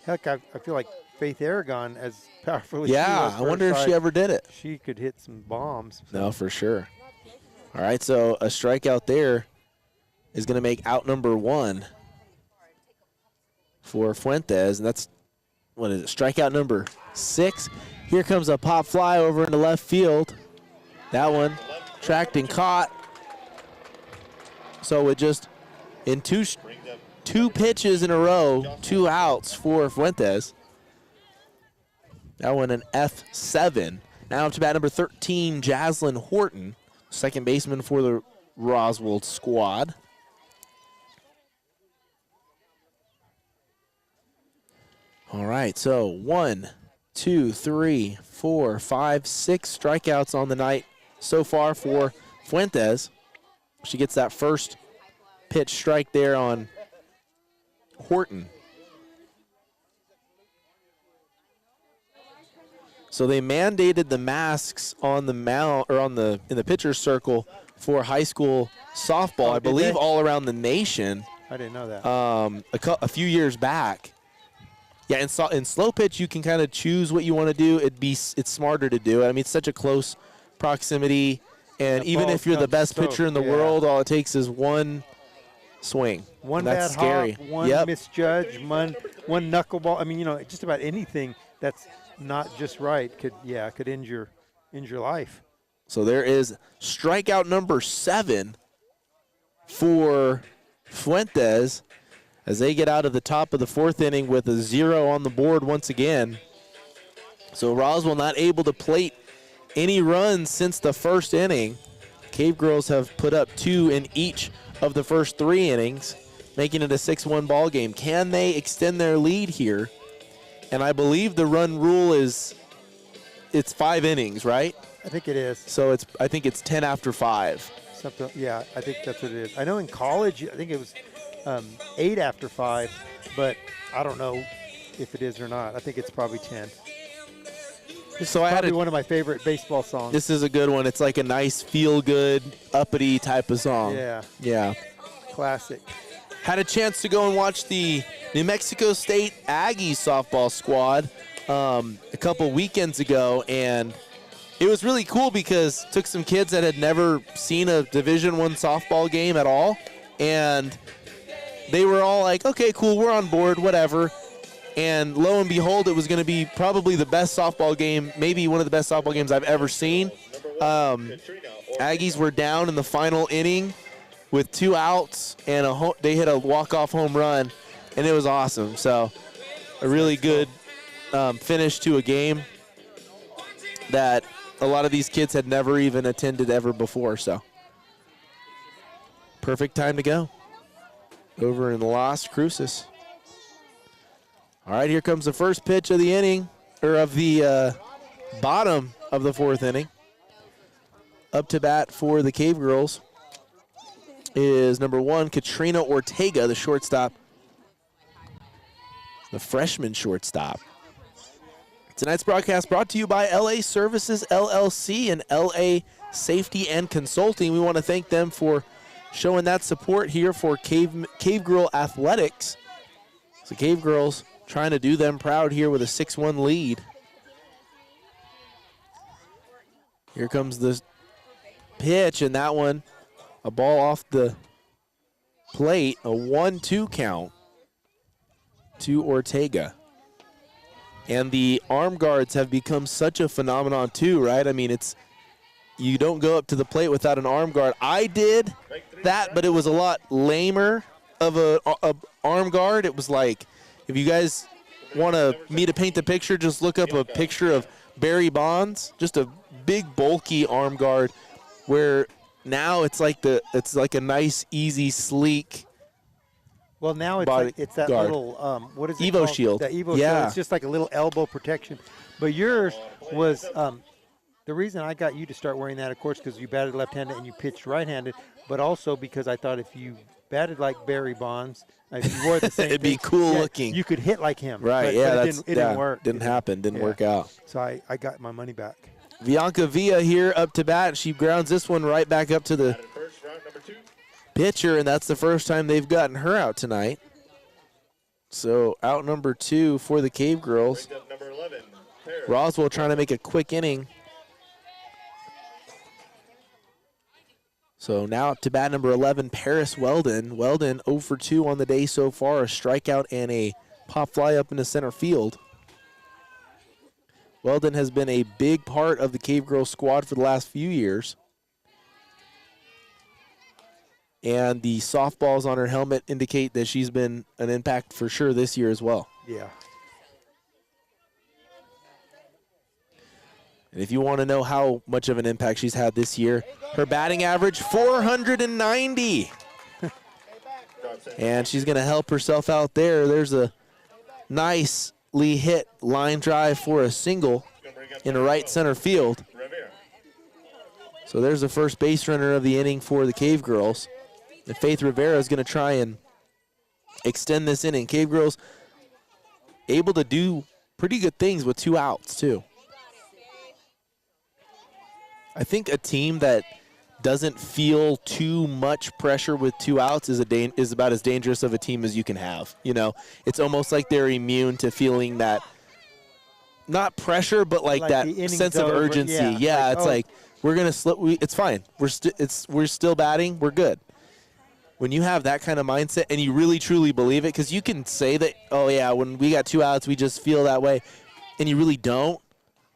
Heck, I feel like Faith Aragon, as powerful as she was. I wonder if she ever did it. She could hit some bombs. So. No, for sure. All right, so a strikeout there is going to make out number 1 for Fuentes, and that's, what is it, strikeout number 6. Here comes a pop fly over into left field. That one tracked and caught. So it just, in two pitches in a row, 2 outs for Fuentes. That one an F7. Now up to bat number 13, Jazlynn Horton, second baseman for the Roswell squad. All right, so 1, 2, 3, 4, 5, 6 strikeouts on the night so far for Fuentes. She gets that first pitch strike there on Horton. So they mandated the masks on the mound, or in the pitcher's circle for high school softball. I believe all around the nation. I didn't know that. A few years back. Yeah, in slow pitch you can kind of choose what you want to do. It's smarter to do it. I mean, it's such a close proximity, And That even ball if you're the comes best so- pitcher in the yeah. world, all it takes is one swing. One That's bad scary. hop, one Yep. misjudge, one knuckleball. I mean, just about anything that's not just right could injure life. So there is strikeout number 7 for Fuentes as they get out of the top of the 4th inning with a 0 on the board once again. So Roswell not able to plate any runs since the 1st inning. Cavegirls have put up 2 in each of the first 3 innings, making it a 6-1 ball game. Can they extend their lead here? And I believe the run rule is it's 5 innings, right? I think it is. So I think it's 10 after 5. Something. Yeah, I think that's what it is. I know in college, I think it was 8 after 5, but I don't know if it is or not. I think it's probably 10. So I had Probably one of my favorite baseball songs. This is a good one. It's like a nice feel-good, uppity type of song. Yeah. Yeah. Classic. Had a chance to go and watch the New Mexico State Aggies softball squad a couple weekends ago, and it was really cool because took some kids that had never seen a Division I softball game at all, and they were all like, okay, cool, we're on board, whatever. And lo and behold, it was going to be probably the best softball game, maybe one of the best softball games I've ever seen. Aggies were down in the final inning with 2 outs, and they hit a walk-off home run, and it was awesome. So a really good finish to a game that a lot of these kids had never even attended ever before. So perfect time to go over in Las Cruces. All right, here comes the first pitch of the inning, or of the bottom of the 4th inning. Up to bat for the Cavegirls is number 1, Katrina Ortega, the shortstop, the freshman shortstop. Tonight's broadcast brought to you by LA Services LLC and LA Safety and Consulting. We want to thank them for showing that support here for Cavegirl Athletics. So Cavegirls trying to do them proud here with a 6-1 lead. Here comes the pitch, and that one, a ball off the plate, a 1-2 count to Ortega. And the arm guards have become such a phenomenon too, right? I mean, you don't go up to the plate without an arm guard. I did that, but it was a lot lamer of a arm guard. It was like, if you guys want me to paint the picture, just look up a picture of Barry Bonds, just a big, bulky arm guard, where now it's like a nice, easy, sleek. Well, now it's that guard. little what is it Evo called? Shield. The Evo Yeah. Shield. It's just like a little elbow protection. But yours was the reason I got you to start wearing that, of course, because you batted left-handed and you pitched right-handed, but also because I thought if you batted like Barry Bonds, if you wore the same It'd be thing, cool looking. You could hit like him. Right, but, yeah. but it didn't work. Didn't happen. Didn't work out. So I got my money back. Vianka Villa here up to bat. She grounds this one right back up to the pitcher, and that's the first time they've gotten her out tonight. So out number 2 for the Cavegirls. Roswell trying to make a quick inning. So now up to bat number 11, Parris Weldon. Weldon 0 for 2 on the day so far, a strikeout and a pop fly up into center field. Weldon has been a big part of the Cavegirls squad for the last few years. And the softballs on her helmet indicate that she's been an impact for sure this year as well. Yeah. And if you want to know how much of an impact she's had this year, her batting average, 490. And she's going to help herself out there. There's a nicely hit line drive for a single in the right center field. So there's the first base runner of the inning for the Cavegirls. And Faith Rivera is going to try and extend this inning. Cavegirls able to do pretty good things with 2 outs, too. I think a team that doesn't feel too much pressure with 2 outs is about as dangerous of a team as you can have. You know, it's almost like they're immune to feeling that, not pressure, but like that sense of urgency. Yeah, it's like we're gonna slip. It's fine. We're still batting. We're good. When you have that kind of mindset and you really truly believe it, because you can say that, oh yeah, when we got 2 outs, we just feel that way, and you really don't.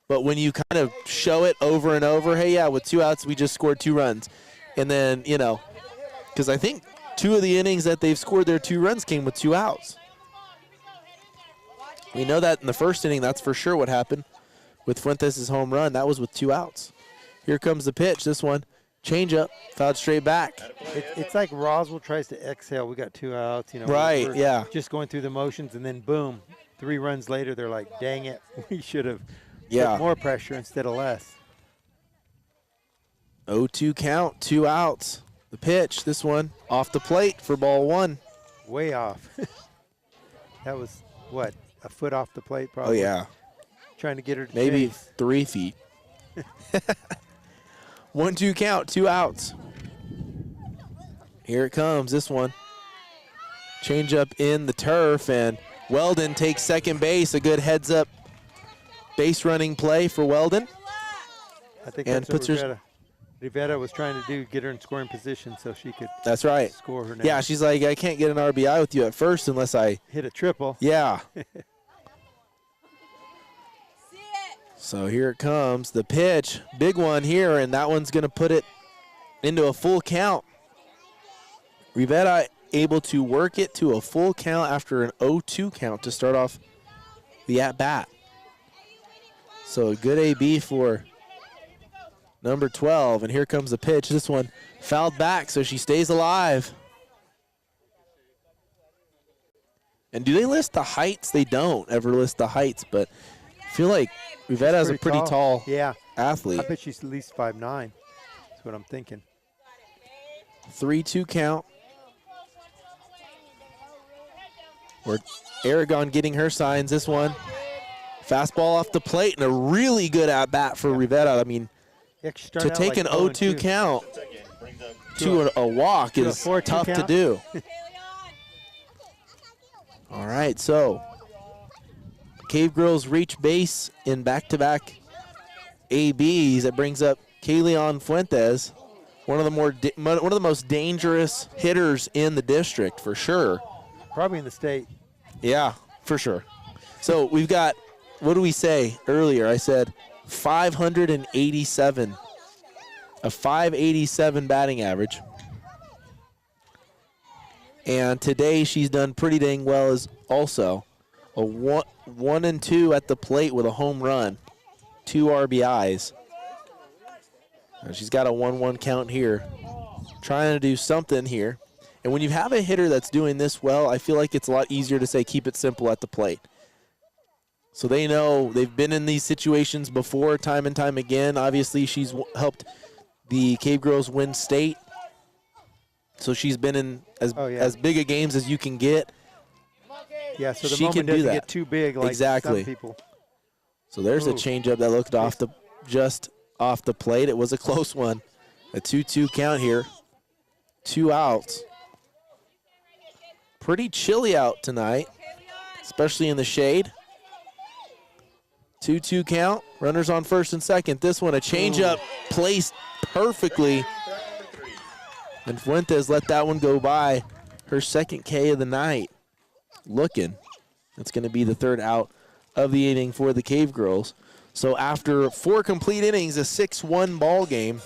But when you kind of show it over and over, hey, yeah, with 2 outs, we just scored 2 runs, and then because I think 2 of the innings that they've scored their 2 runs came with 2 outs. We know that in the first inning, that's for sure what happened with Fuentes' home run. That was with 2 outs. Here comes the pitch. This one, change up, fouled straight back. It's like Roswell tries to exhale. We got 2 outs. Right, yeah. Just going through the motions, and then boom, 3 runs later, they're like, dang it, we should have put more pressure instead of less. 0-2 count, 2 outs. The pitch, this one, off the plate for ball 1. Way off. That was, what, a foot off the plate probably? Oh, yeah. Trying to get her to maybe chase. 3 feet. 1-2 count, 2 outs. Here it comes, this one. Change up in the turf, and Weldon takes second base. A good heads-up base running play for Weldon. I think that's what Rivera was trying to do, get her in scoring position so she could score her now. Yeah, she's like, I can't get an RBI with you at first unless I hit a triple. Yeah. So here it comes, the pitch, big one here, and that one's going to put it into a full count. Rivera able to work it to a full count after an 0-2 count to start off the at-bat. So a good AB for number 12, and here comes the pitch. This one fouled back, so she stays alive. And do they list the heights? They don't ever list the heights, but I feel like Rivera is a pretty tall athlete. I bet she's at least 5'9". That's what I'm thinking. 3-2 count. Or Aragon getting her signs. This one, fastball off the plate, and a really good at-bat for Rivera. I mean, to take an 0-2 count to a walk is tough to do. All right, so Cavegirls reach base in back-to-back ABs. That brings up Kalion Fuentes, one of the most dangerous hitters in the district for sure. Probably in the state. Yeah, for sure. So we've got, what did we say earlier? I said 587, a 587 batting average. And today she's done pretty dang well as also. A 1-2 at the plate with a home run, 2 RBIs. And she's got a 1-1 count here. Trying to do something here. And when you have a hitter that's doing this well, I feel like it's a lot easier to say keep it simple at the plate. So they know they've been in these situations before time and time again. Obviously, she's helped the Cavegirls win state. So she's been in as big a games as you can get. Yeah, so the moment doesn't get too big like some people. So there's a changeup that looked just off the plate. It was a close one. A 2-2 count here. 2 outs. Pretty chilly out tonight, especially in the shade. 2-2 count. Runners on first and second. This one, a changeup placed perfectly. And Fuentes let that one go by. Her second K of the night. Looking. That's going to be the 3rd out of the inning for the Cavegirls. So after 4 complete innings, a 6-1 ball game.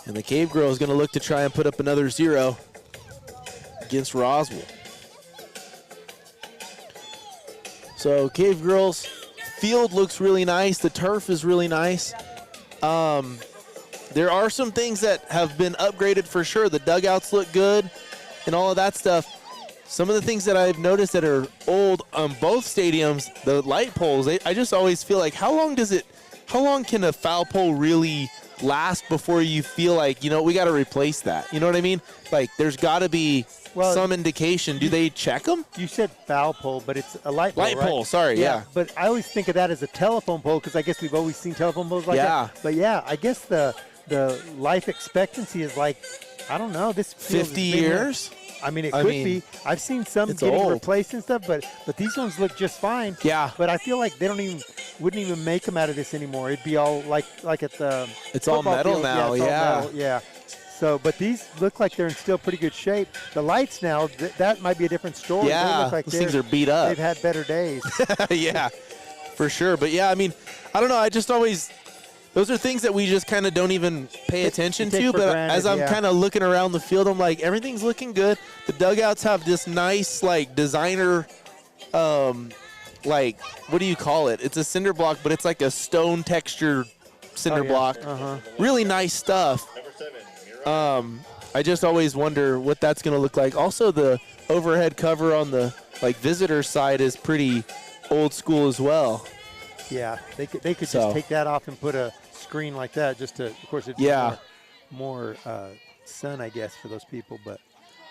And the Cavegirl is going to look to try and put up another 0 against Roswell. So Cavegirls, field looks really nice. The turf is really nice. There are some things that have been upgraded for sure. The dugouts look good and all of that stuff. Some of the things that I've noticed that are old on both stadiums, the light poles, I just always feel like how long can a foul pole really last before you feel like, we got to replace that? You know what I mean? Like, there's got to be some indication. Do they check them? You said foul pole, but it's a light pole, Light pole, sorry, yeah. But I always think of that as a telephone pole because I guess we've always seen telephone poles like that. But, I guess the life expectancy is like, I don't know, this 50 years? I mean, it could be. I've seen some getting replaced and stuff, but these ones look just fine. Yeah. But I feel like they don't even wouldn't even make them out of this anymore. It'd be all like at the It's all metal field. now, All metal, yeah. So, but these look like they're in still pretty good shape. The lights now, that might be a different story. Yeah, they look like those things are beat up. They've had better days. Yeah, for sure. But yeah, I mean, I don't know. I just always, those are things that we just kind of don't even pay attention to. But granted, as I'm kind of looking around the field, I'm like, everything's looking good. The dugouts have this nice, like, designer, like, what do you call it? It's a cinder block, but it's like a stone textured cinder block. Really nice stuff. I just always wonder what that's going to look like. Also, the overhead cover on the visitor side is pretty old school as well. Yeah, they could just take that off and put a screen like that just to, of course, it's more sun, I guess, for those people. But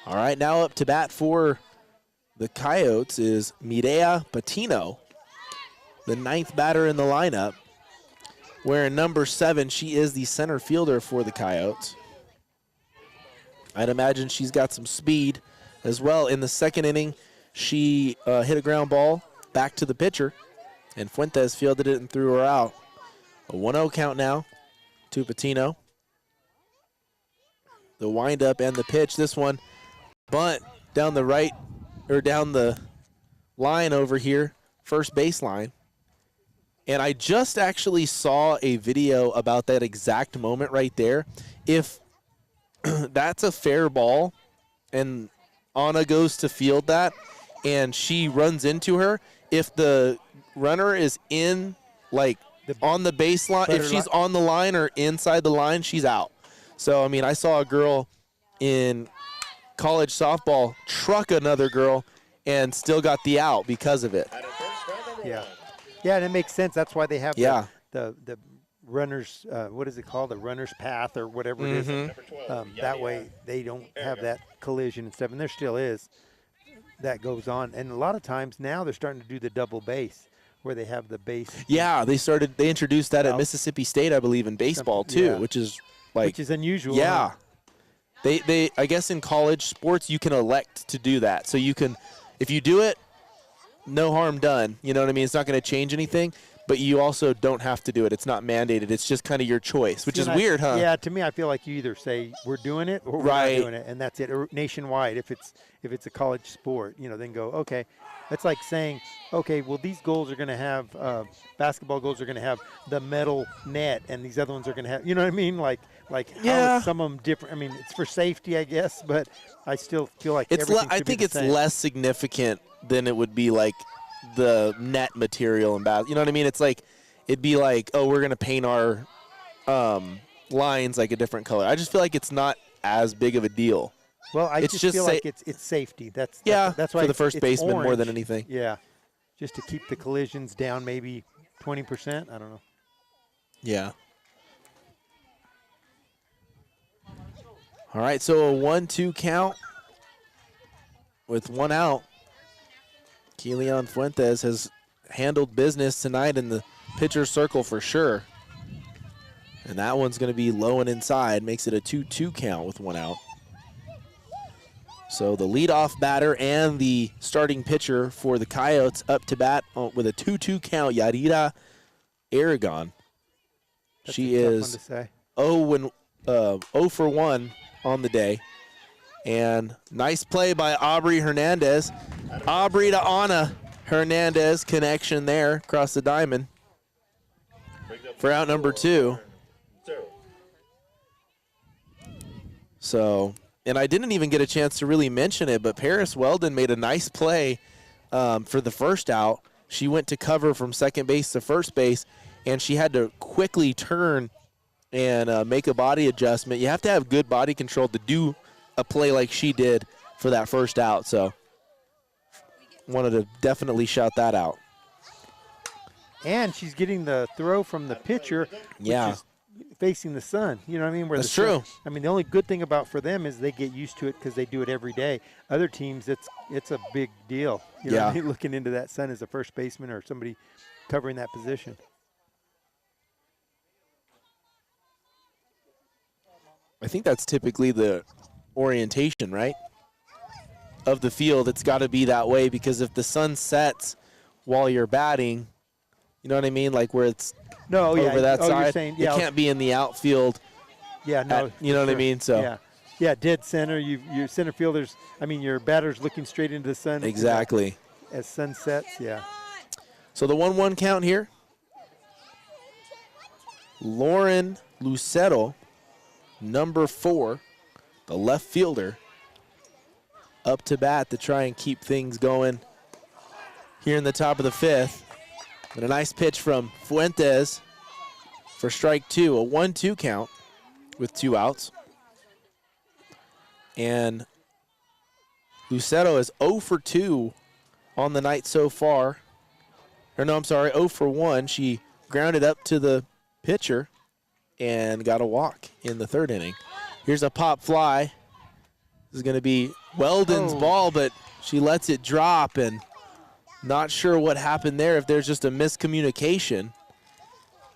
all right, now up to bat for the Coyotes is Mireya Patino, the 9th batter in the lineup. Wearing number 7, she is the center fielder for the Coyotes. I'd imagine she's got some speed as well. In the second inning, she hit a ground ball back to the pitcher, and Fuentes fielded it and threw her out. A 1-0 count now to Patino. The windup and the pitch. This one, bunt down the right, or down the line over here, first baseline. And I just actually saw a video about that exact moment right there. If that's a fair ball and Anna goes to field that and she runs into her, if the runner is in, like, on the baseline, if she's on the line or inside the line, she's out. So, I mean, I saw a girl in college softball truck another girl and still got the out because of it. Yeah. Yeah, and it makes sense. That's why they have the runner's, what is it called? The runner's path or whatever it is. That way they don't have that collision and stuff. And there still is. That goes on. And a lot of times now they're starting to do the double base where they have the base. Yeah, they introduced that at Mississippi State, I believe, in baseball too, which is unusual. Yeah. They I guess in college sports you can elect to do that. So you can, if you do it, no harm done. You know what I mean? It's not going to change anything, but you also don't have to do it. It's not mandated. It's just kind of your choice, which is weird, huh? Yeah, to me, I feel like you either say we're doing it or we're not doing it, and that's it. Or nationwide, if it's a college sport, then go, okay. It's like saying, okay, well, these goals are going to have, basketball goals are going to have the metal net, and these other ones are going to have, you know what I mean? Like how is some of them different? I mean, it's for safety, I guess, but I still feel like I think it's less significant than it would be like the net material and basketball. You know what I mean? It's like, it'd be like, oh, we're going to paint our lines like a different color. I just feel like it's not as big of a deal. Well, I just feel like it's safety. That's why for the first baseman orange. more than anything. Yeah, just to keep the collisions down maybe 20%. I don't know. Yeah. All right, so a 1-2 count with 1 out. Kalion Fuentes has handled business tonight in the pitcher's circle for sure. And that one's going to be low and inside, makes it a 2-2 count with 1 out. So the leadoff batter and the starting pitcher for the Coyotes up to bat with a 2-2 count, Yadira Aragon. She is 0 for 1 on the day. And nice play by Aubrey Hernandez. Aubrey to Anna Hernandez connection there across the diamond for out number 2. So, and I didn't even get a chance to really mention it, but Parris Weldon made a nice play for the first out. She went to cover from second base to first base, and she had to quickly turn and make a body adjustment. You have to have good body control to do a play like she did for that first out. So wanted to definitely shout that out. And she's getting the throw from the pitcher, which is facing the sun. You know what I mean? That's true. I mean, the only good thing for them is they get used to it because they do it every day. Other teams, it's a big deal. You know what I mean? Looking into that sun as a first baseman or somebody covering that position. I think that's typically the orientation, right, of the field. It's got to be that way because if the sun sets while you're batting, You know what I mean? Like where it's over that side. You're saying, it can't be in the outfield. Yeah, no. You know what I mean? So yeah, dead center. Your center fielders. I mean, your batter's looking straight into the sun. Exactly. As sun sets, yeah. So the 1-1 count here. Lauren Lucero, number 4, the left fielder, up to bat to try and keep things going here in the top of the 5th. And a nice pitch from Fuentes for strike 2, a 1-2 count with 2 outs. And Lucero is 0 for 2 on the night so far. Or no, I'm sorry, 0 for 1. She grounded up to the pitcher and got a walk in the 3rd inning. Here's a pop fly. This is going to be Weldon's ball, but she lets it drop, and not sure what happened there, if there's just a miscommunication.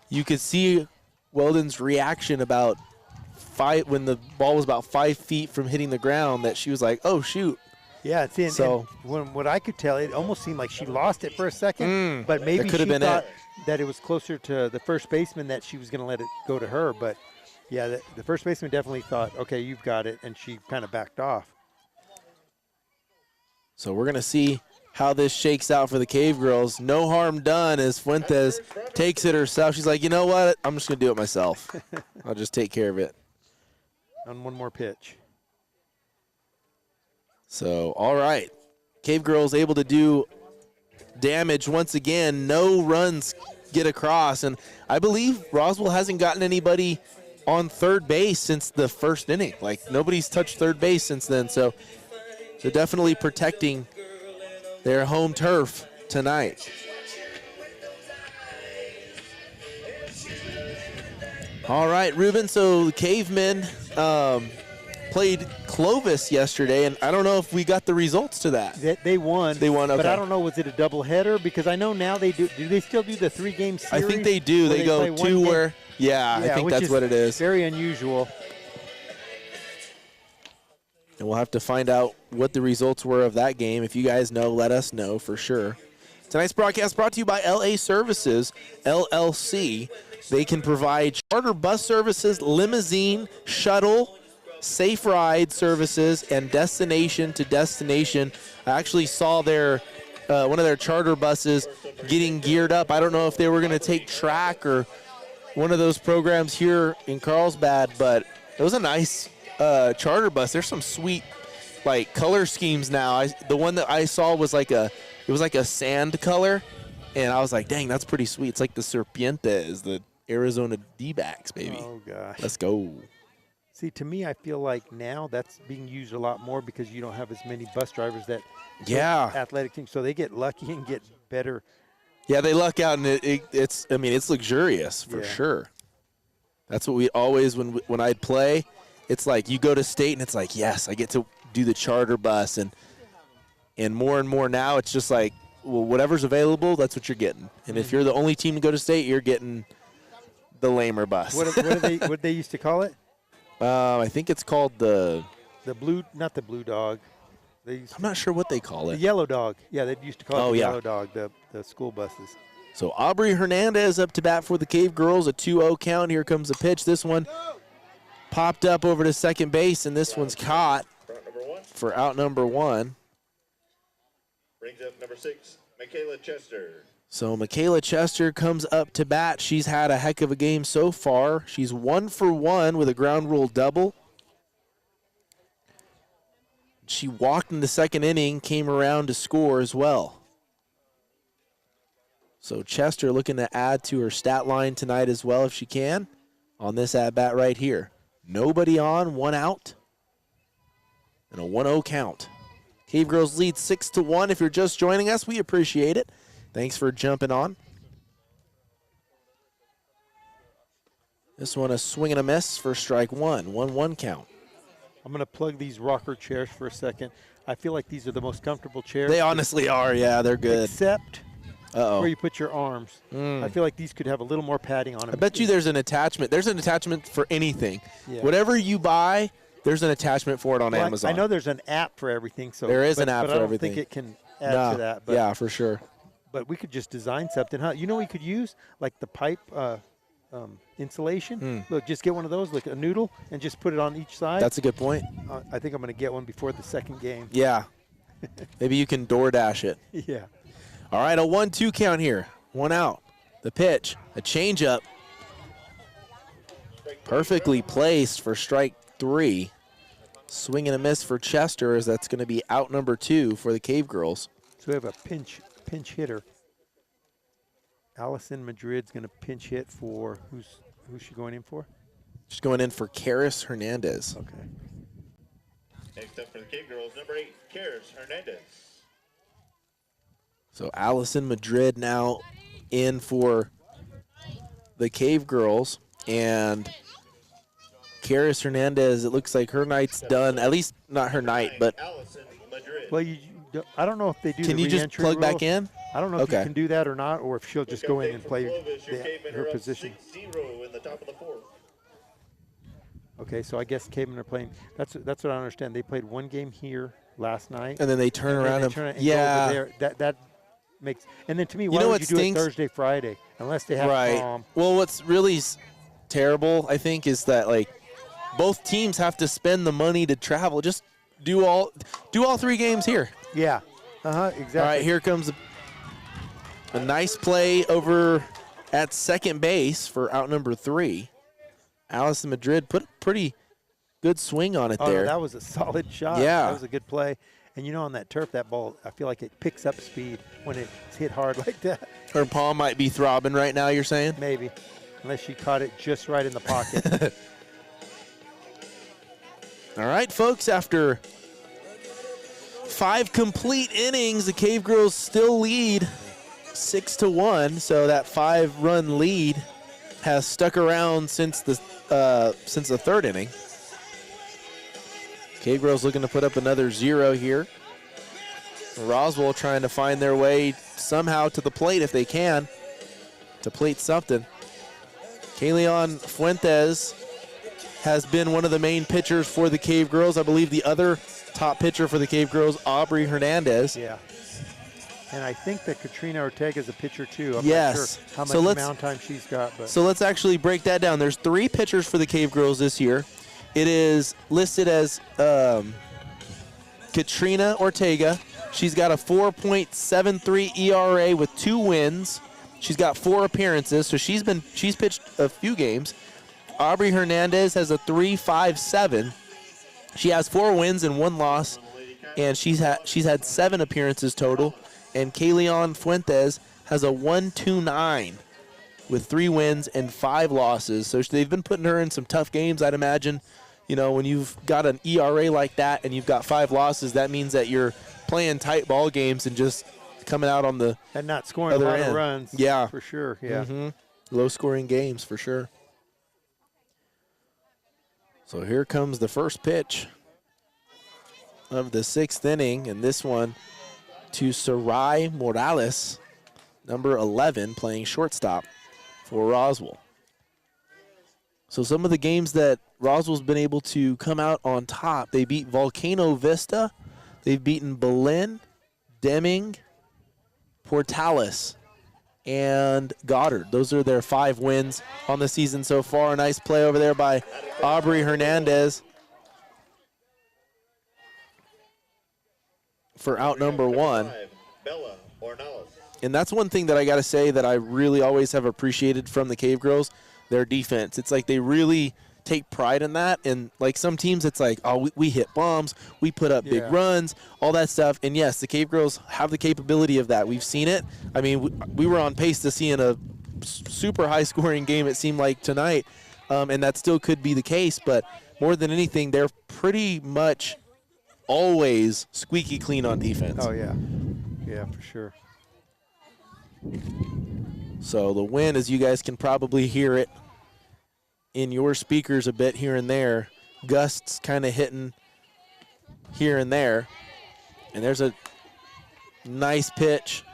You could see Weldon's reaction about when the ball was about 5 feet from hitting the ground, that she was like, oh, shoot. Yeah, and what I could tell, it almost seemed like she lost it for a second, but maybe she thought that it was closer to the first baseman that she was going to let it go to her. But, yeah, the first baseman definitely thought, okay, you've got it, and she kind of backed off. So we're going to see how this shakes out for the Cavegirls. No harm done as Fuentes takes it herself. She's like, you know what? I'm just going to do it myself. I'll just take care of it. On one more pitch. So, all right. Cavegirls able to do damage once again. No runs get across. And I believe Roswell hasn't gotten anybody on third base since the 1st inning. Like, nobody's touched third base since then. So, they're definitely protecting their home turf tonight. All right, Ruben. So, the Cavemen played Clovis yesterday, and I don't know if we got the results to that. They won. They won, okay. But I don't know, was it a doubleheader? Because I know now they do. Do they still do the 3-game series? I think they do. They go 2 where, I think that's what it is. Very unusual. And we'll have to find out what the results were of that game. If you guys know, let us know for sure. Tonight's broadcast brought to you by LA Services, LLC. They can provide charter bus services, limousine, shuttle, safe ride services, and destination to destination. I actually saw their one of their charter buses getting geared up. I don't know if they were going to take track or one of those programs here in Carlsbad, but it was a nice charter bus. There's some sweet like color schemes now. The one that I saw was like a sand color, and I was like, dang, that's pretty sweet. It's like the Serpientes, the Arizona D-backs, baby. Oh gosh. Let's go. See, to me, I feel like now that's being used a lot more because you don't have as many bus drivers that athletic teams, so they get lucky and get better. Yeah, they luck out, and it's luxurious for sure. That's what we always, when I'd play, it's like you go to state and it's like, yes, I get to do the charter bus, and more now it's just like, well, whatever's available, that's what you're getting. And if you're the only team to go to state, you're getting the lamer bus. What they used to call it? I think it's called the blue, not the blue dog. I'm not sure what they call it. The yellow dog. Yeah, they used to call it the yellow dog, the school buses. So Aubrey Hernandez up to bat for the Cavegirls, a 2-0 count. Here comes the pitch. This one popped up over to second base, and this one's caught for out number 1. Brings up number 6, Makayla Chester. So Makayla Chester comes up to bat. She's had a heck of a game so far. She's 1 for 1 with a ground rule double. She walked in the 2nd inning, came around to score as well. So Chester looking to add to her stat line tonight as well if she can on this at-bat right here. Nobody on, 1 out, and a 1-0 count. Cavegirls lead 6-1. If you're just joining us, we appreciate it. Thanks for jumping on. This one a swing and a miss for strike 1. 1-1 count. I'm going to plug these rocker chairs for a second. I feel like these are the most comfortable chairs. They honestly are, yeah, they're good. Except where you put your arms. I feel like these could have a little more padding on them. I bet you there's an attachment. There's an attachment for anything. Yeah. Whatever you buy, there's an attachment for it on Amazon. I know there's an app for everything. So there is an app for everything. I don't think it can add to that. But yeah, for sure. But we could just design something, huh? You know, we could use like the pipe insulation. Look, just get one of those, like a noodle, and just put it on each side. That's a good point. I think I'm going to get one before the second game. Yeah. Maybe you can DoorDash it. Yeah. All right, a 1-2 count here. One out. The pitch, a changeup. Perfectly placed for strike 3. Swing and a miss for Chester, as that's going to be out number 2 for the Cavegirls. So we have a pinch hitter. Allyson Madrid's going to pinch hit for who's she going in for? She's going in for Karis Hernandez. Okay. Next up for the Cavegirls, number 8, Karis Hernandez. So Allyson Madrid now in for the Cavegirls, and Karis Hernandez, it looks like her night's done. At least not her night, but Allyson Madrid. Well, I don't know if they do can the you just re-entry plug rule. back in? I don't know if you can do that or not, or if she'll just go in and play her position. 6-0 in the top of the 4th. Okay, so I guess Cavemen are playing. That's what I understand. They played one game here last night, and then they turn around and go over yeah. there. That makes. And then to me, why you know would what you do stinks? it Thursday, Friday, unless they have right. prom? Well, what's really terrible, I think, is that like both teams have to spend the money to travel. Just do all 3 games here. Yeah. Exactly. All right, here comes a nice play over at second base for out number 3. Allyson Madrid put a pretty good swing on it there. That was a solid shot. Yeah. That was a good play. And you know, on that turf, that ball, I feel like it picks up speed when it's hit hard like that. Her palm might be throbbing right now, you're saying? Maybe, unless she caught it just right in the pocket. All right, folks, after 5 complete innings, the Cavegirls still lead 6-1. So that 5-run lead has stuck around since the 3rd inning. Cavegirls looking to put up another 0 here. Roswell trying to find their way somehow to the plate if they can, to plate something. Kalion Fuentes has been one of the main pitchers for the Cavegirls. I believe the other top pitcher for the Cavegirls, Aubrey Hernandez. Yeah. And I think that Katrina Ortega is a pitcher too. I'm yes. not sure how much mound time she's got. But. So let's actually break that down. There's 3 pitchers for the Cavegirls this year. It is listed as Katrina Ortega. She's got a 4.73 ERA with 2 wins. She's got 4 appearances, so she's pitched a few games. Aubrey Hernandez has a 3.57. She has 4 wins and 1 loss, and she's had 7 appearances total. And Kalion Fuentes has a 1.29 with 3 wins and 5 losses. So they've been putting her in some tough games, I'd imagine. You know, when you've got an ERA like that and you've got 5 losses, that means that you're playing tight ball games and just coming out on the and not scoring other a lot end. of runs. Yeah, for sure. Yeah, low-scoring games for sure. So here comes the first pitch of the 6th inning, and this one to Sarai Morales, number 11, playing shortstop for Roswell. So some of the games that Roswell's been able to come out on top, they beat Volcano Vista, they've beaten Belen, Deming, Portales, and Goddard. Those are their 5 wins on the season so far. A nice play over there by Aubrey Hernandez for out number 1. And that's one thing that I got to say that I really always have appreciated from the Cavegirls, their defense. It's like they really take pride in that. And like some teams, it's like, oh, we hit bombs, we put up big runs, all that stuff. And yes, the Cavegirls have the capability of that. We've seen it. I mean, we were on pace to see in a super high-scoring game, it seemed like, tonight. And that still could be the case. But more than anything, they're pretty much always squeaky clean on defense. Oh, yeah. Yeah, for sure. So the wind, as you guys can probably hear it in your speakers a bit here and there, gusts kind of hitting here and there. And there's a nice pitch,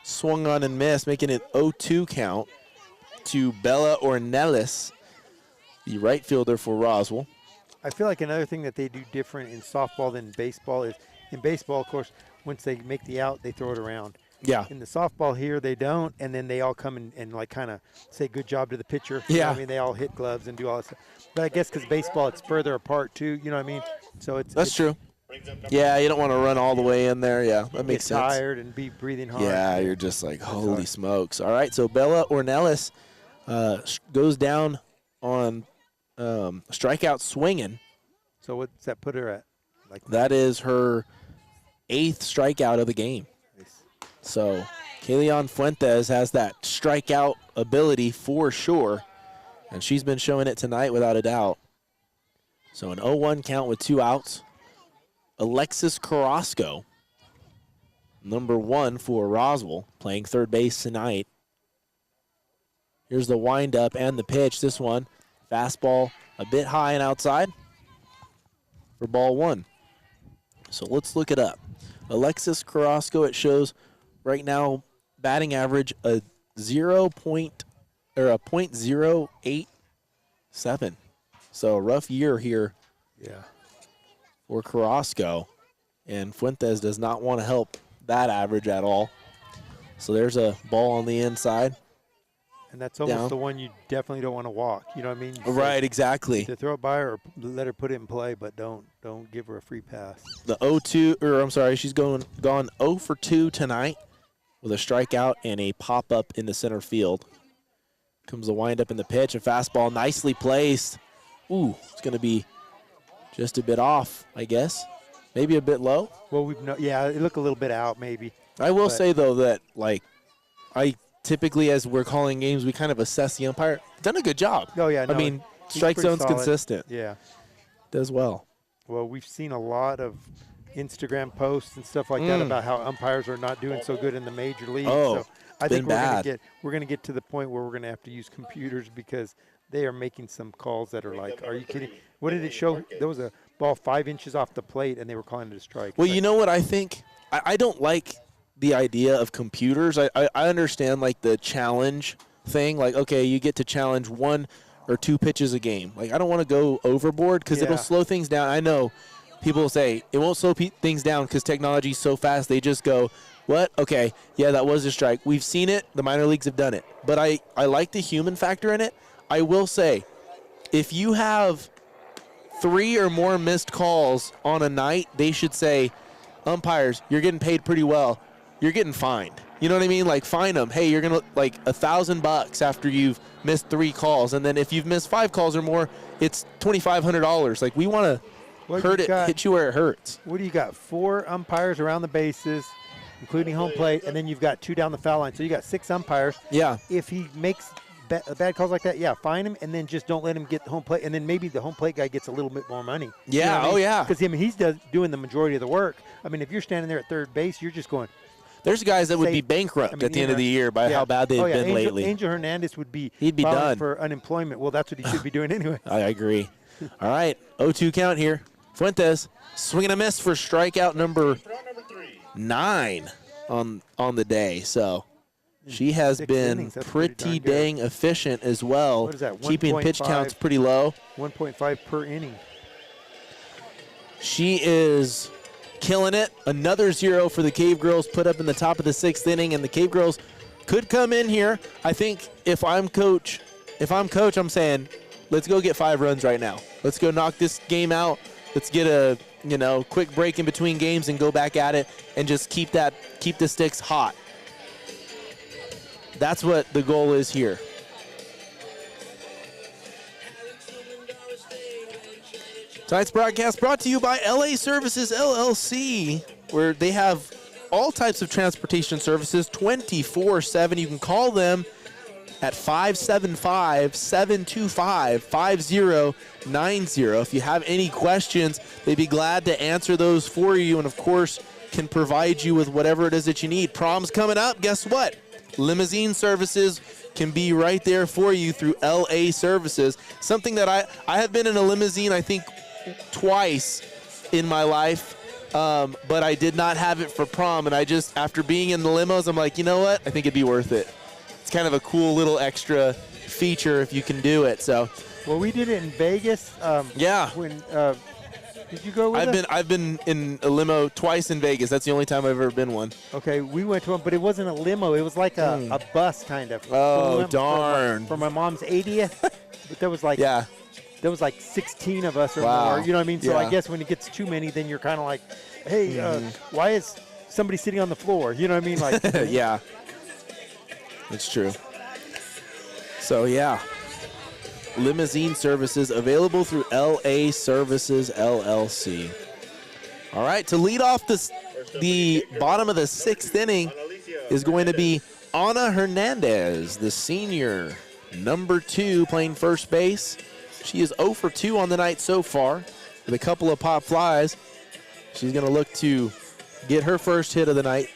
swung on and missed, making it 0-2 count to Bella Ornelas, the right fielder for Roswell. I feel like another thing that they do different in softball than baseball is, in baseball, of course, once they make the out, they throw it around. Yeah. In the softball here, they don't, and then they all come and like kind of say good job to the pitcher. Yeah. You know what I mean, they all hit gloves and do all that stuff. But I guess because baseball, it's further apart too. You know what I mean? So That's true. Yeah, you don't want to run all the way in there. Yeah, that makes sense. Tired and be breathing hard. Yeah, you're just like, holy smokes. All right, so Bella Ornelas goes down on strikeout swinging. So what's that put her at? Like that is her 8th strikeout of the game. Nice. So Kalion Fuentes has that strikeout ability for sure, and she's been showing it tonight without a doubt. So an 0-1 count with 2 outs. Alexia Carrasco, number 1 for Roswell, playing third base tonight. Here's the windup and the pitch. This one, fastball a bit high and outside for ball 1. So let's look it up. Alexia Carrasco, it shows right now batting average a .087. So a rough year here. Yeah. For Carrasco, and Fuentes does not want to help that average at all. So there's a ball on the inside. And that's almost the one you definitely don't want to walk. You know what I mean? Right, exactly. To throw it by her or let her put it in play, but don't give her a free pass. The 0-2, or I'm sorry, she's gone 0 for 2 tonight with a strikeout and a pop-up in the center field. Comes the windup in the pitch, a fastball nicely placed. Ooh, it's going to be just a bit off, I guess. Maybe a bit low. Well, it looked a little bit out, maybe. I will say, though, that, like, I typically, as we're calling games, we kind of assess the umpire. Done a good job. Oh, yeah. No, I mean, strike zone's solid. consistent. Yeah. Does well. Well, we've seen a lot of Instagram posts and stuff like that about how umpires are not doing so good in the major leagues. Oh, so I think we're going to get to the point where we're going to have to use computers because they are making some calls that are like, are you kidding? What did it show? There was a ball 5 inches off the plate, and they were calling it a strike. Well, you know what I think? I don't like the idea of computers. I understand, like, the challenge thing. Like, okay, you get to challenge 1 or 2 pitches a game. Like, I don't want to go overboard because it'll slow things down. I know people say it won't slow things down because technology is so fast. They just go, what? Okay, yeah, that was a strike. We've seen it. The minor leagues have done it. But I like the human factor in it. I will say, if you have 3 or more missed calls on a night, they should say, umpires, you're getting paid pretty well. You're getting fined. You know what I mean? Like, fine them. Hey, you're going to, like, $1,000 after you've missed 3 calls. And then if you've missed 5 calls or more, it's $2,500. Like, we want to hit you where it hurts. What do you got? 4 umpires around the bases, including home plate, and then you've got 2 down the foul line. So you got 6 umpires. Yeah. If he makes bad calls like that, fine him, and then just don't let him get the home plate, and then maybe the home plate guy gets a little bit more money. Yeah, you know what I mean? yeah. Because he's doing the majority of the work. I mean, if you're standing there at third base, you're just going. There's guys that would be bankrupt at the end of the year by how bad they've been lately. Angel Hernandez he'd be done for unemployment. Well, that's what he should be doing anyway. I agree. All right, 0-2 count here. Fuentes swinging a miss for strikeout number 9 on the day. So she has been pretty dang efficient as well, what is that, keeping pitch counts pretty low. 1.5 per inning. She is killing it. Another 0 for the Cavegirls put up in the top of the 6th inning, and the Cavegirls could come in here. I think if I'm coach, I'm saying, let's go get 5 runs right now. Let's go knock this game out. Let's get a quick break in between games and go back at it and just keep the sticks hot. That's what the goal is here. Tonight's broadcast brought to you by LA Services LLC, where they have all types of transportation services 24/7. You can call them at 575-725-5090. If you have any questions, they'd be glad to answer those for you, and of course can provide you with whatever it is that you need. Prom's coming up. Guess what? Limousine services can be right there for you through LA Services. Something that I have been in a limousine, I think, twice in my life, but I did not have it for prom, and after being in the limos, I'm like, you know what? I think it'd be worth it. It's kind of a cool little extra feature if you can do it. So, well, we did it in Vegas. Yeah. When Did you go with us? I've been in a limo twice in Vegas. That's the only time I've ever been one. Okay, we went to one, but it wasn't a limo. It was like a bus kind of. Oh, so darn. For my mom's 80th, but there was like there was like 16 of us or more. You know what I mean? So I guess when it gets too many, then you're kind of like, hey, why is somebody sitting on the floor? You know what I mean? Like, yeah, it's true. So, yeah. Limousine services available through LA Services LLC. All right, to lead off the bottom of the 6th inning is going to be Hanna Hernandez, the senior, number 2, playing first base. She is 0 for 2 on the night so far with a couple of pop flies. She's going to look to get her first hit of the night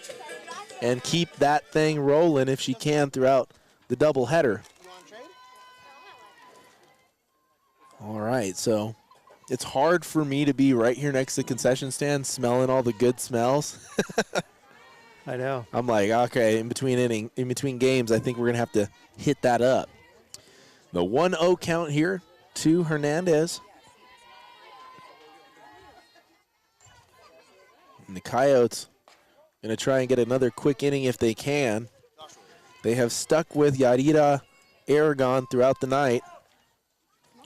and keep that thing rolling if she can throughout the doubleheader. All right, so it's hard for me to be right here next to the concession stand smelling all the good smells. I know. I'm like, okay, in between games, I think we're going to have to hit that up. The 1-0 count here to Hernandez. And the Coyotes going to try and get another quick inning if they can. They have stuck with Yadira Aragon throughout the night.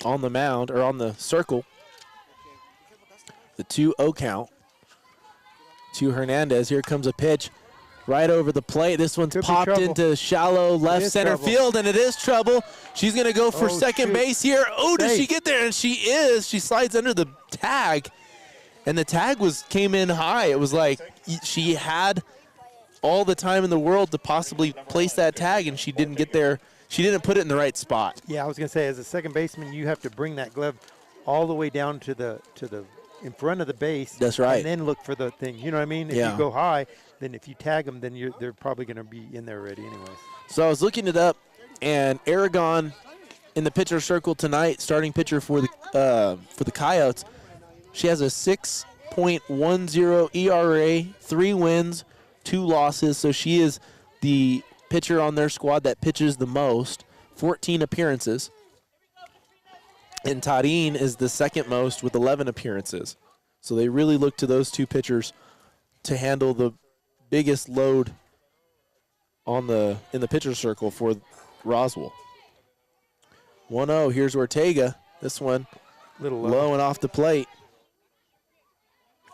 On the mound, or on the circle. The 2-0 count to Hernandez. Here comes a pitch right over the plate. This one's popped into shallow left center field, and it is trouble. She's going to go for second base here. Oh, does she get there? And she is. She slides under the tag, and the tag came in high. It was like she had all the time in the world to possibly place that tag, and she didn't get there. She didn't put it in the right spot. Yeah, I was going to say, as a second baseman, you have to bring that glove all the way down to the in front of the base. That's right. And then look for the thing. You know what I mean? If you go high, then if you tag them, then they're probably going to be in there already anyways. So I was looking it up, and Aragon in the pitcher circle tonight, starting pitcher for the Coyotes, she has a 6.10 ERA, 3 wins, 2 losses. So she is the pitcher on their squad that pitches the most, 14 appearances. And Tarin is the second most with 11 appearances. So they really look to those two pitchers to handle the biggest load in the pitcher circle for Roswell. 1-0, here's Ortega. This one little low and off the plate.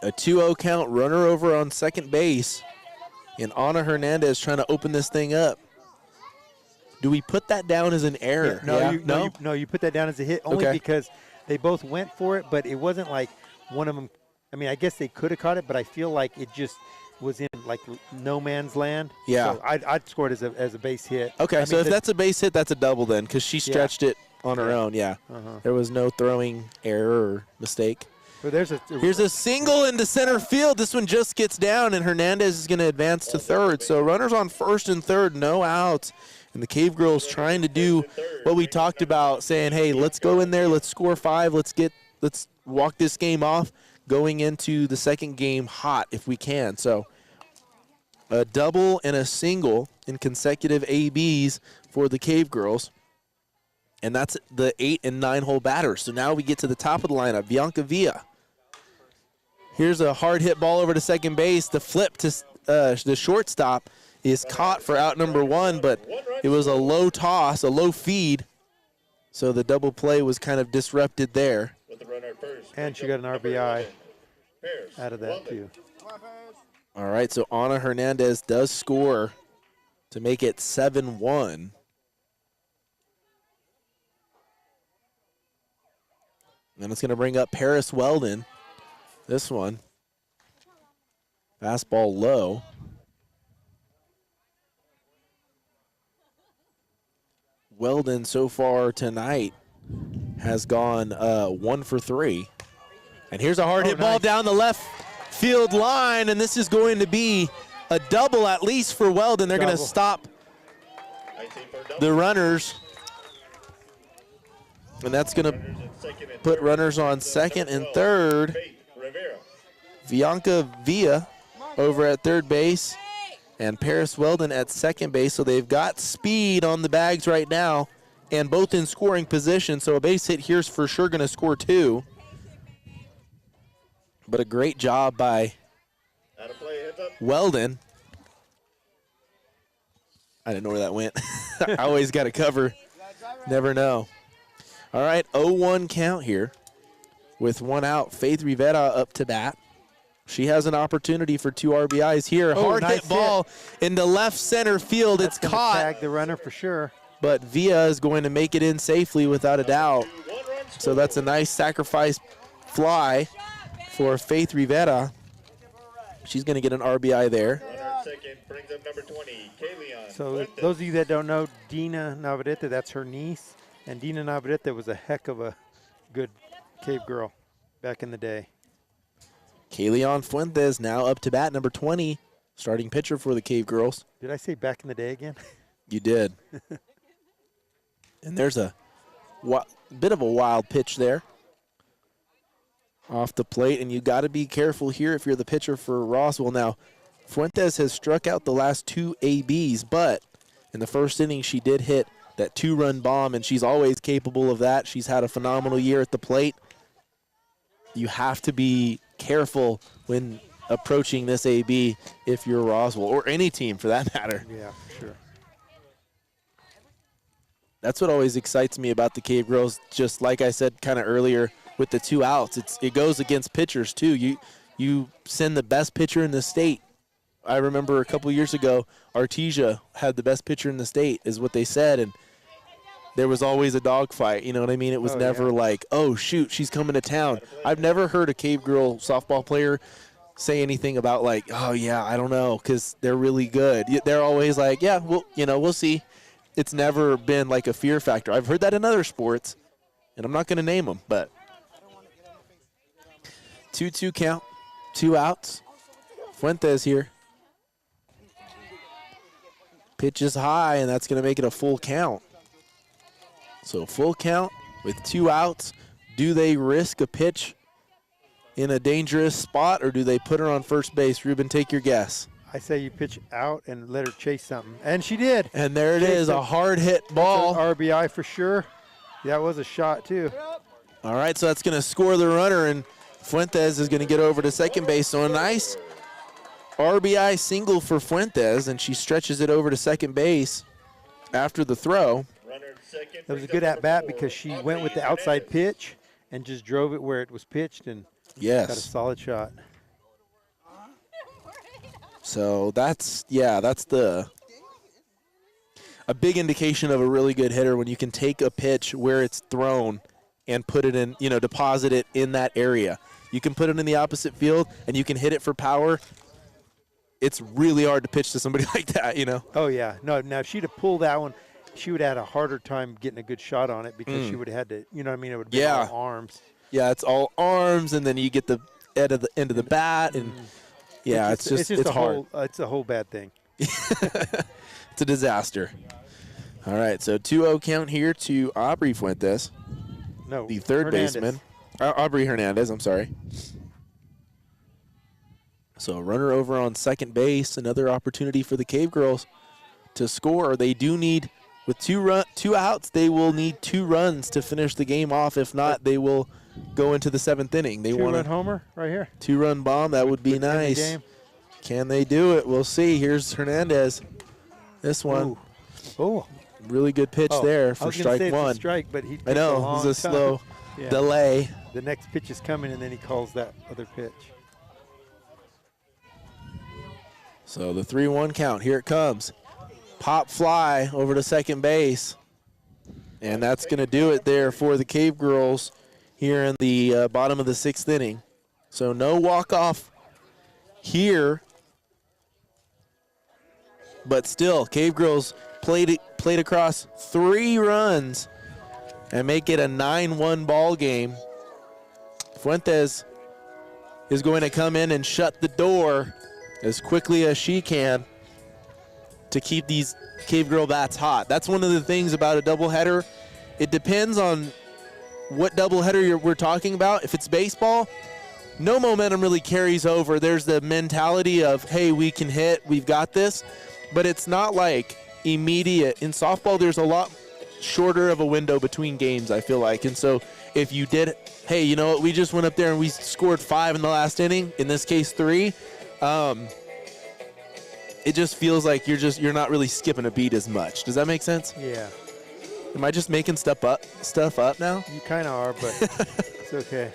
A 2-0 count, runner over on second base. And Hanna Hernandez trying to open this thing up. Do we put that down as an error? Yeah, no, you put that down as a hit only because they both went for it, but it wasn't like one of them. I mean, I guess they could have caught it, but I feel like it just was in like no man's land. Yeah. So I'd score it as a base hit. Okay, so if that's a base hit, that's a double then because she stretched it on her own. Yeah. There was no throwing error or mistake. So here's a single into center field. This one just gets down, and Hernandez is going to advance to third. So runners on first and third, no outs. And the Cavegirls trying to do what we talked about, saying, hey, let's go in there, let's score 5, let's walk this game off, going into the second game hot if we can. So a double and a single in consecutive ABs for the Cavegirls. And that's the 8 and 9 hole batters. So now we get to the top of the lineup, Vianka Villa. Here's a hard hit ball over to second base. The flip to the shortstop is caught for out number 1, but it was a low toss, a low feed. So the double play was kind of disrupted there. And she got an RBI out of that too. All right, so Hanna Hernandez does score to make it 7-1. And it's going to bring up Parris Weldon. This one, fastball low. Weldon so far tonight has gone 1 for 3. And here's a hard hit ball down the left field line, and this is going to be a double at least for Weldon. They're going to stop the runners. And that's going to put runners on second and third. Vianka Villa over at third base and Parris Weldon at second base. So they've got speed on the bags right now and both in scoring position. So a base hit here's for sure going to score 2. But a great job by Weldon. I didn't know where that went. I always got to cover. Never know. All right, 0-1 count here with 1 out. Faith Rivera up to bat. She has an opportunity for 2 RBIs here. Hard nice hit ball into left center field. That's it's caught. Tag the runner for sure. But Villa is going to make it in safely without a doubt. So that's a nice sacrifice fly for Faith Rivera. She's going to get an RBI there. So those of you that don't know, Dina Navarrete, that's her niece. And Dina Navarrete was a heck of a good cave girl back in the day. Kalion Fuentes now up to bat, number 20, starting pitcher for the Cave Girls. Did I say back in the day again? You did. And there's a bit of a wild pitch there off the plate, and you got to be careful here if you're the pitcher for Roswell. Now, Fuentes has struck out the last 2 ABs, but in the first inning she did hit that 2-run bomb, and she's always capable of that. She's had a phenomenal year at the plate. You have to be careful when approaching this AB if you're Roswell, or any team for that matter. Yeah, sure. That's what always excites me about the Cave Girls. Just like I said kind of earlier with the 2 outs, it goes against pitchers too. You send the best pitcher in the state. I remember a couple years ago, Artesia had the best pitcher in the state, is what they said, and there was always a dogfight. You know what I mean? It was never like, oh, shoot, she's coming to town. I've never heard a Cave Girl softball player say anything about like, oh, yeah, I don't know, because they're really good. They're always like, yeah, well, we'll see. It's never been like a fear factor. I've heard that in other sports, and I'm not going to name them, but 2-2 count, 2 outs. Fuentes here. Pitch is high, and that's going to make it a full count. So full count with 2 outs. Do they risk a pitch in a dangerous spot, or do they put her on first base? Ruben, take your guess. I say you pitch out and let her chase something. And she did. And there it is, a hard hit ball. RBI for sure. That was a shot, too. All right, so that's going to score the runner, and Fuentes is going to get over to second base. So a nice RBI single for Fuentes, and she stretches it over to second base after the throw. That was a good at-bat because she went with the outside pitch and just drove it where it was pitched and got a solid shot. So that's a big indication of a really good hitter when you can take a pitch where it's thrown and put it in, deposit it in that area. You can put it in the opposite field and you can hit it for power. It's really hard to pitch to somebody like that, Oh, yeah. No, now if she'd have pulled that one, she would have had a harder time getting a good shot on it because she would have had to, it would be all arms. Yeah, it's all arms, and then you get the end of the bat, and it's hard. It's a whole bad thing. It's a disaster. All right, so 2-0 count here to Aubrey Fuentes. No, the third baseman. Aubrey Hernandez, I'm sorry. So runner over on second base, another opportunity for the Cave Girls to score. They do need, with 2 outs, they will need 2 runs to finish the game off. If not, they will go into the 7th inning. They want 2-run homer right here. 2-run bomb, that would be nice. Can they do it? We'll see. Here's Hernandez. This one. Oh. Really good pitch there for strike one. It's a strike, but I know, it was a slow delay. The next pitch is coming, and then he calls that other pitch. So the 3-1 count, here it comes. Pop fly over to second base. And that's going to do it there for the Cave Girls here in the bottom of the 6th inning. So no walk-off here. But still, Cave Girls played across 3 runs and make it a 9-1 ball game. Fuentes is going to come in and shut the door as quickly as she can to keep these Cave Girl bats hot. That's one of the things about a doubleheader. It depends on what doubleheader we're talking about. If it's baseball, no momentum really carries over. There's the mentality of, hey, we can hit, we've got this, but it's not like immediate. In softball, there's a lot shorter of a window between games, I feel like. And so if you did, hey, you know what, we just went up there and we scored 5 in the last inning, in this case 3, it just feels like you're not really skipping a beat as much. Does that make sense? Yeah. Am I just making stuff up now? You kind of are, but it's okay.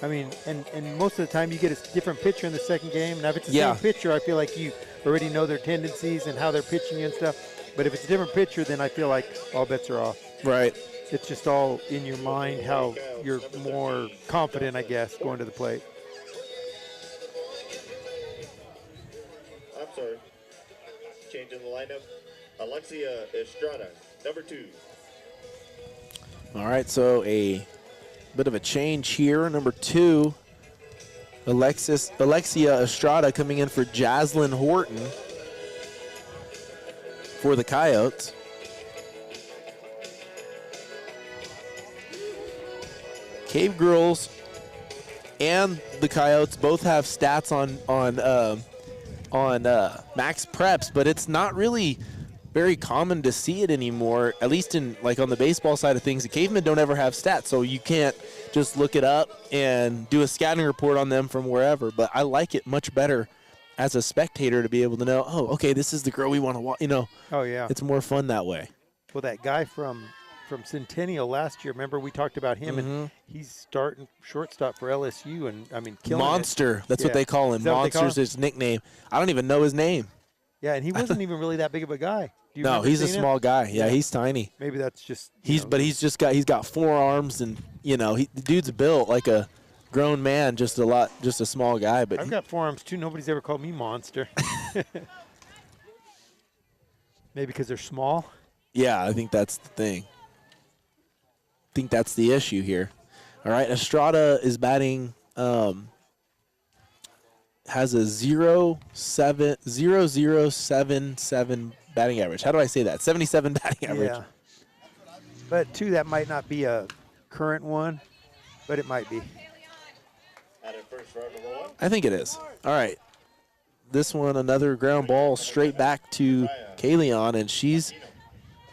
I mean, and most of the time you get a different pitcher in the second game. Now, if it's the same pitcher, I feel like you already know their tendencies and how they're pitching and stuff. But if it's a different pitcher, then I feel like all bets are off. Right. It's just all in your mind how you're more confident, I guess, going to the plate. I'm sorry. Changing the lineup. Alexia Estrada, number 2. All right, so a bit of a change here. Number 2, Alexia Estrada coming in for Jazlynn Horton for the Coyotes. Cavegirls and the Coyotes both have stats on max preps, but it's not really very common to see it anymore, at least in like on the baseball side of things. The Cavemen don't ever have stats, so you can't just look it up and do a scouting report on them from wherever. But I like it much better as a spectator to be able to know, oh, okay, this is the girl we want to watch. You know, oh yeah, it's more fun that way. Well, that guy from Centennial last year, remember we talked about him, and he's starting shortstop for LSU, and I mean, killing Monster. it. That's what they call him. Monster's his nickname. I don't even know his name. Yeah, and he wasn't even really that big of a guy. Do you no, he's a small guy. Yeah, he's tiny. Maybe that's just he's got 4 arms, and the dude's built like a grown man, just a small guy. But I've got 4 arms too. Nobody's ever called me monster. Maybe because they're small. Yeah, I think that's the thing. I think that's the issue here. All right, Estrada is batting. Has a 0.0077 batting average. How do I say that? 77 batting average. Yeah. But, too, that might not be a current one, but it might be. I think it is. All right. This one, another ground ball straight back to Kalion, and she's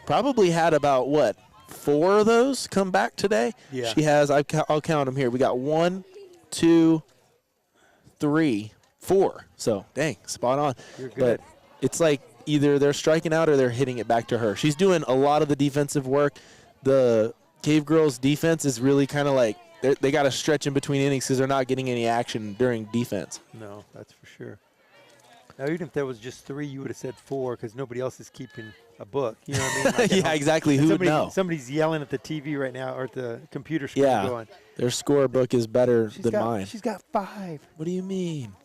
probably had about, 4 of those come back today? Yeah. She has, I'll count them here. We got 1, 2, 3, 4. So, dang, spot on. You're good. But it's like either they're striking out or they're hitting it back to her. She's doing a lot of the defensive work. The Cavegirls' defense is really kind of like they got to stretch in between innings because they're not getting any action during defense. No, that's for sure. Now, even if there was just 3, you would have said 4 because nobody else is keeping a book. You know what I mean? Like yeah, exactly. Who would know? Somebody's yelling at the TV right now or at the computer screen going, their scorebook is better than mine. She's got 5. What do you mean?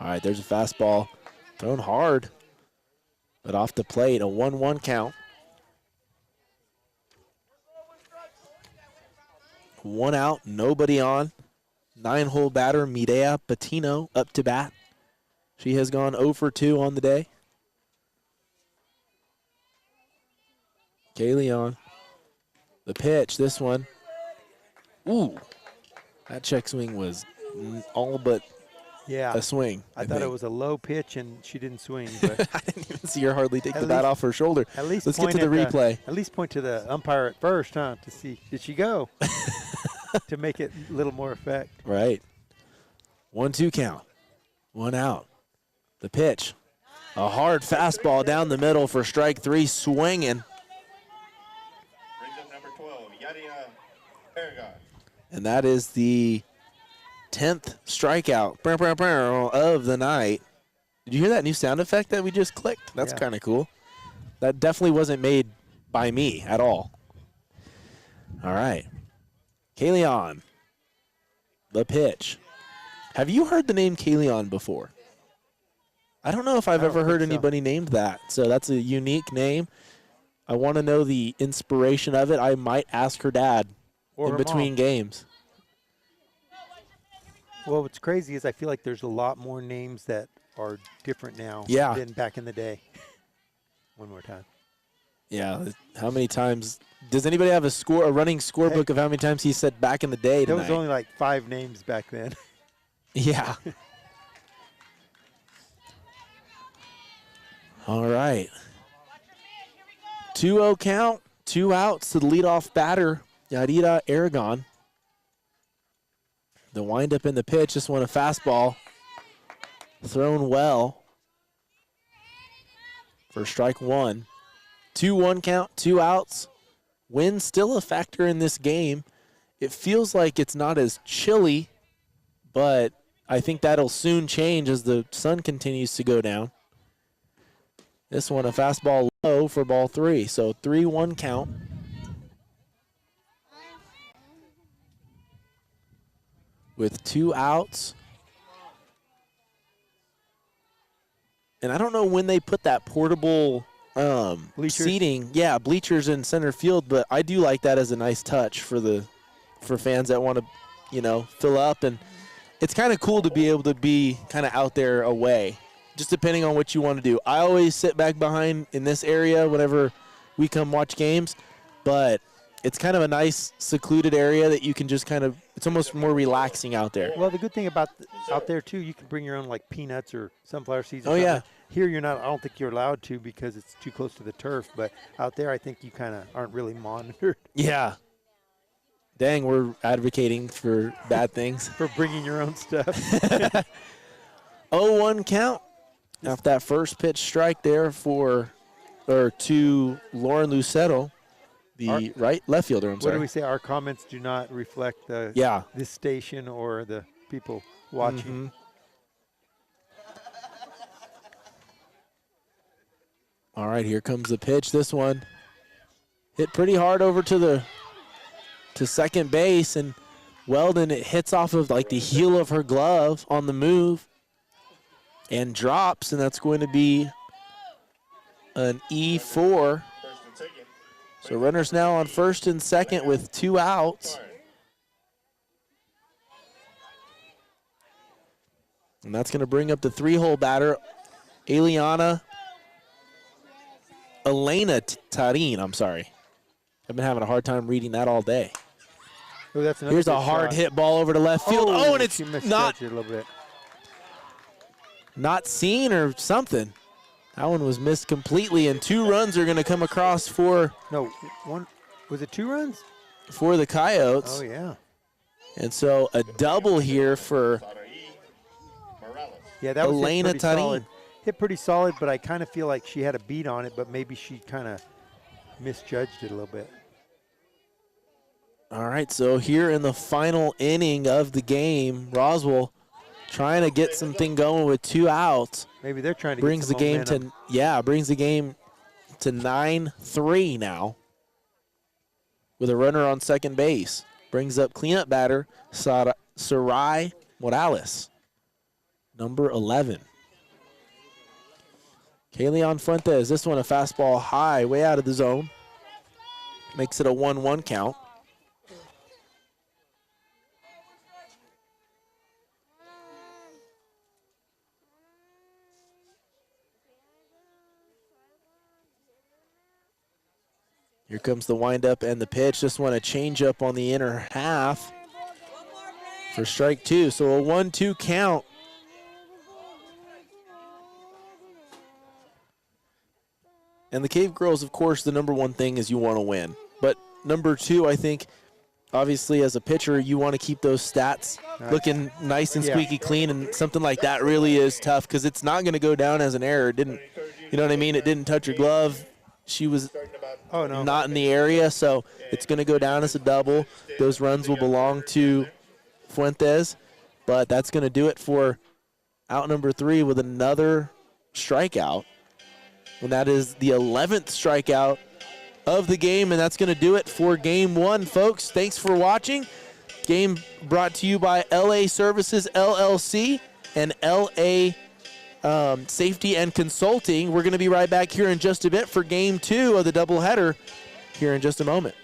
All right, there's a fastball thrown hard, but off the plate, a 1-1 count. 1 out, nobody on. 9-hole batter, Mireya Patino, up to bat. She has gone 0 for 2 on the day. Kalion, the pitch, this one. Ooh, that check swing was all but a swing. I thought it was a low pitch and she didn't swing. But I didn't even see her hardly take the bat off her shoulder. Let's get to the replay. At least point to the umpire at first, huh, to see, did she go? To make it a little more effect. Right. 1-2 count. 1 out. The pitch. A hard fastball down the middle for strike 3, swinging. Brings up number 12, Yadira Aragon. And that is the 10th strikeout of the night. Did you hear that new sound effect that we just clicked? That's kind of cool. That definitely wasn't made by me at all. All right. Kalion, the pitch. Have you heard the name Kalion before? I don't know if I've ever heard anybody named that, so that's a unique name. I want to know the inspiration of it. I might ask her dad in between games. Well, what's crazy is I feel like there's a lot more names that are different now than back in the day. One more time. Yeah, how many times? Does anybody have a running scorebook of how many times he said back in the day tonight? There was only like 5 names back then. Yeah. All right. 2-0 count, 2 outs to the leadoff batter, Yadira Aragon. The windup in the pitch, just won a fastball. Thrown well for strike one. 2-1 count, 2 outs. Wind still a factor in this game. It feels like it's not as chilly, but I think that'll soon change as the sun continues to go down. This one, a fastball low for ball 3, so 3-1 count. With 2 outs. And I don't know when they put that portable seating. Yeah, bleachers in center field, but I do like that as a nice touch for fans that want to, fill up. And it's kind of cool to be able to be kind of out there away, just depending on what you want to do. I always sit back behind in this area whenever we come watch games, but it's kind of a nice secluded area that you can just it's almost more relaxing out there. Well, the good thing about out there, too, you can bring your own, like, peanuts or sunflower seeds. Oh, yeah. Here you're not, I don't think you're allowed to because it's too close to the turf, but out there I think you kind of aren't really monitored. Yeah. Dang, we're advocating for bad things. For bringing your own stuff. 0-1 count. Off that first pitch strike there to Lauren Lucero, the left fielder. I'm sorry. What do we say? Our comments do not reflect this station or the people watching. Mm-hmm. All right, here comes the pitch. This one hit pretty hard over to second base, and Weldon, it hits off of like the heel of her glove on the move and drops, and that's going to be an E4. So runners now on first and second with 2 outs. And that's going to bring up the 3-hole batter, Alayna Tarin. I'm sorry. I've been having a hard time reading that all day. Oh, that's here's a hard hit ball over to left field. Oh, and it's not a little bit. Not seen or something. That one was missed completely, and 2 runs are going to come across for. No, one. Was it 2 runs? For the Coyotes. Oh, yeah. And so a double here for that was Alayna Tarin. Hit pretty solid, but I kind of feel like she had a beat on it, but maybe she kind of misjudged it a little bit. All right, so here in the final inning of the game, Roswell trying to get something going with 2 outs. Maybe they're trying to brings get some the momentum. brings the game to 9-3 now with a runner on second base. Brings up cleanup batter Sarai Morales, number 11. Kalion Fuentes, this one a fastball high, way out of the zone. Makes it a 1-1 count. Here comes the windup and the pitch. This one a changeup on the inner half for strike 2. So a 1-2 count. And the Cavegirls, of course, the number one thing is you want to win. But number 2, I think, obviously as a pitcher, you want to keep those stats looking nice and squeaky clean, and something like that really is tough because it's not going to go down as an error. It didn't, you know what I mean? It didn't touch her glove. She was not in the area, so it's going to go down as a double. Those runs will belong to Fuentes, but that's going to do it for out number 3 with another strikeout. And that is the 11th strikeout of the game, and that's going to do it for Game 1, folks. Thanks for watching. Game brought to you by LA Services, LLC, and LA Safety and Consulting. We're going to be right back here in just a bit for Game 2 of the doubleheader here in just a moment.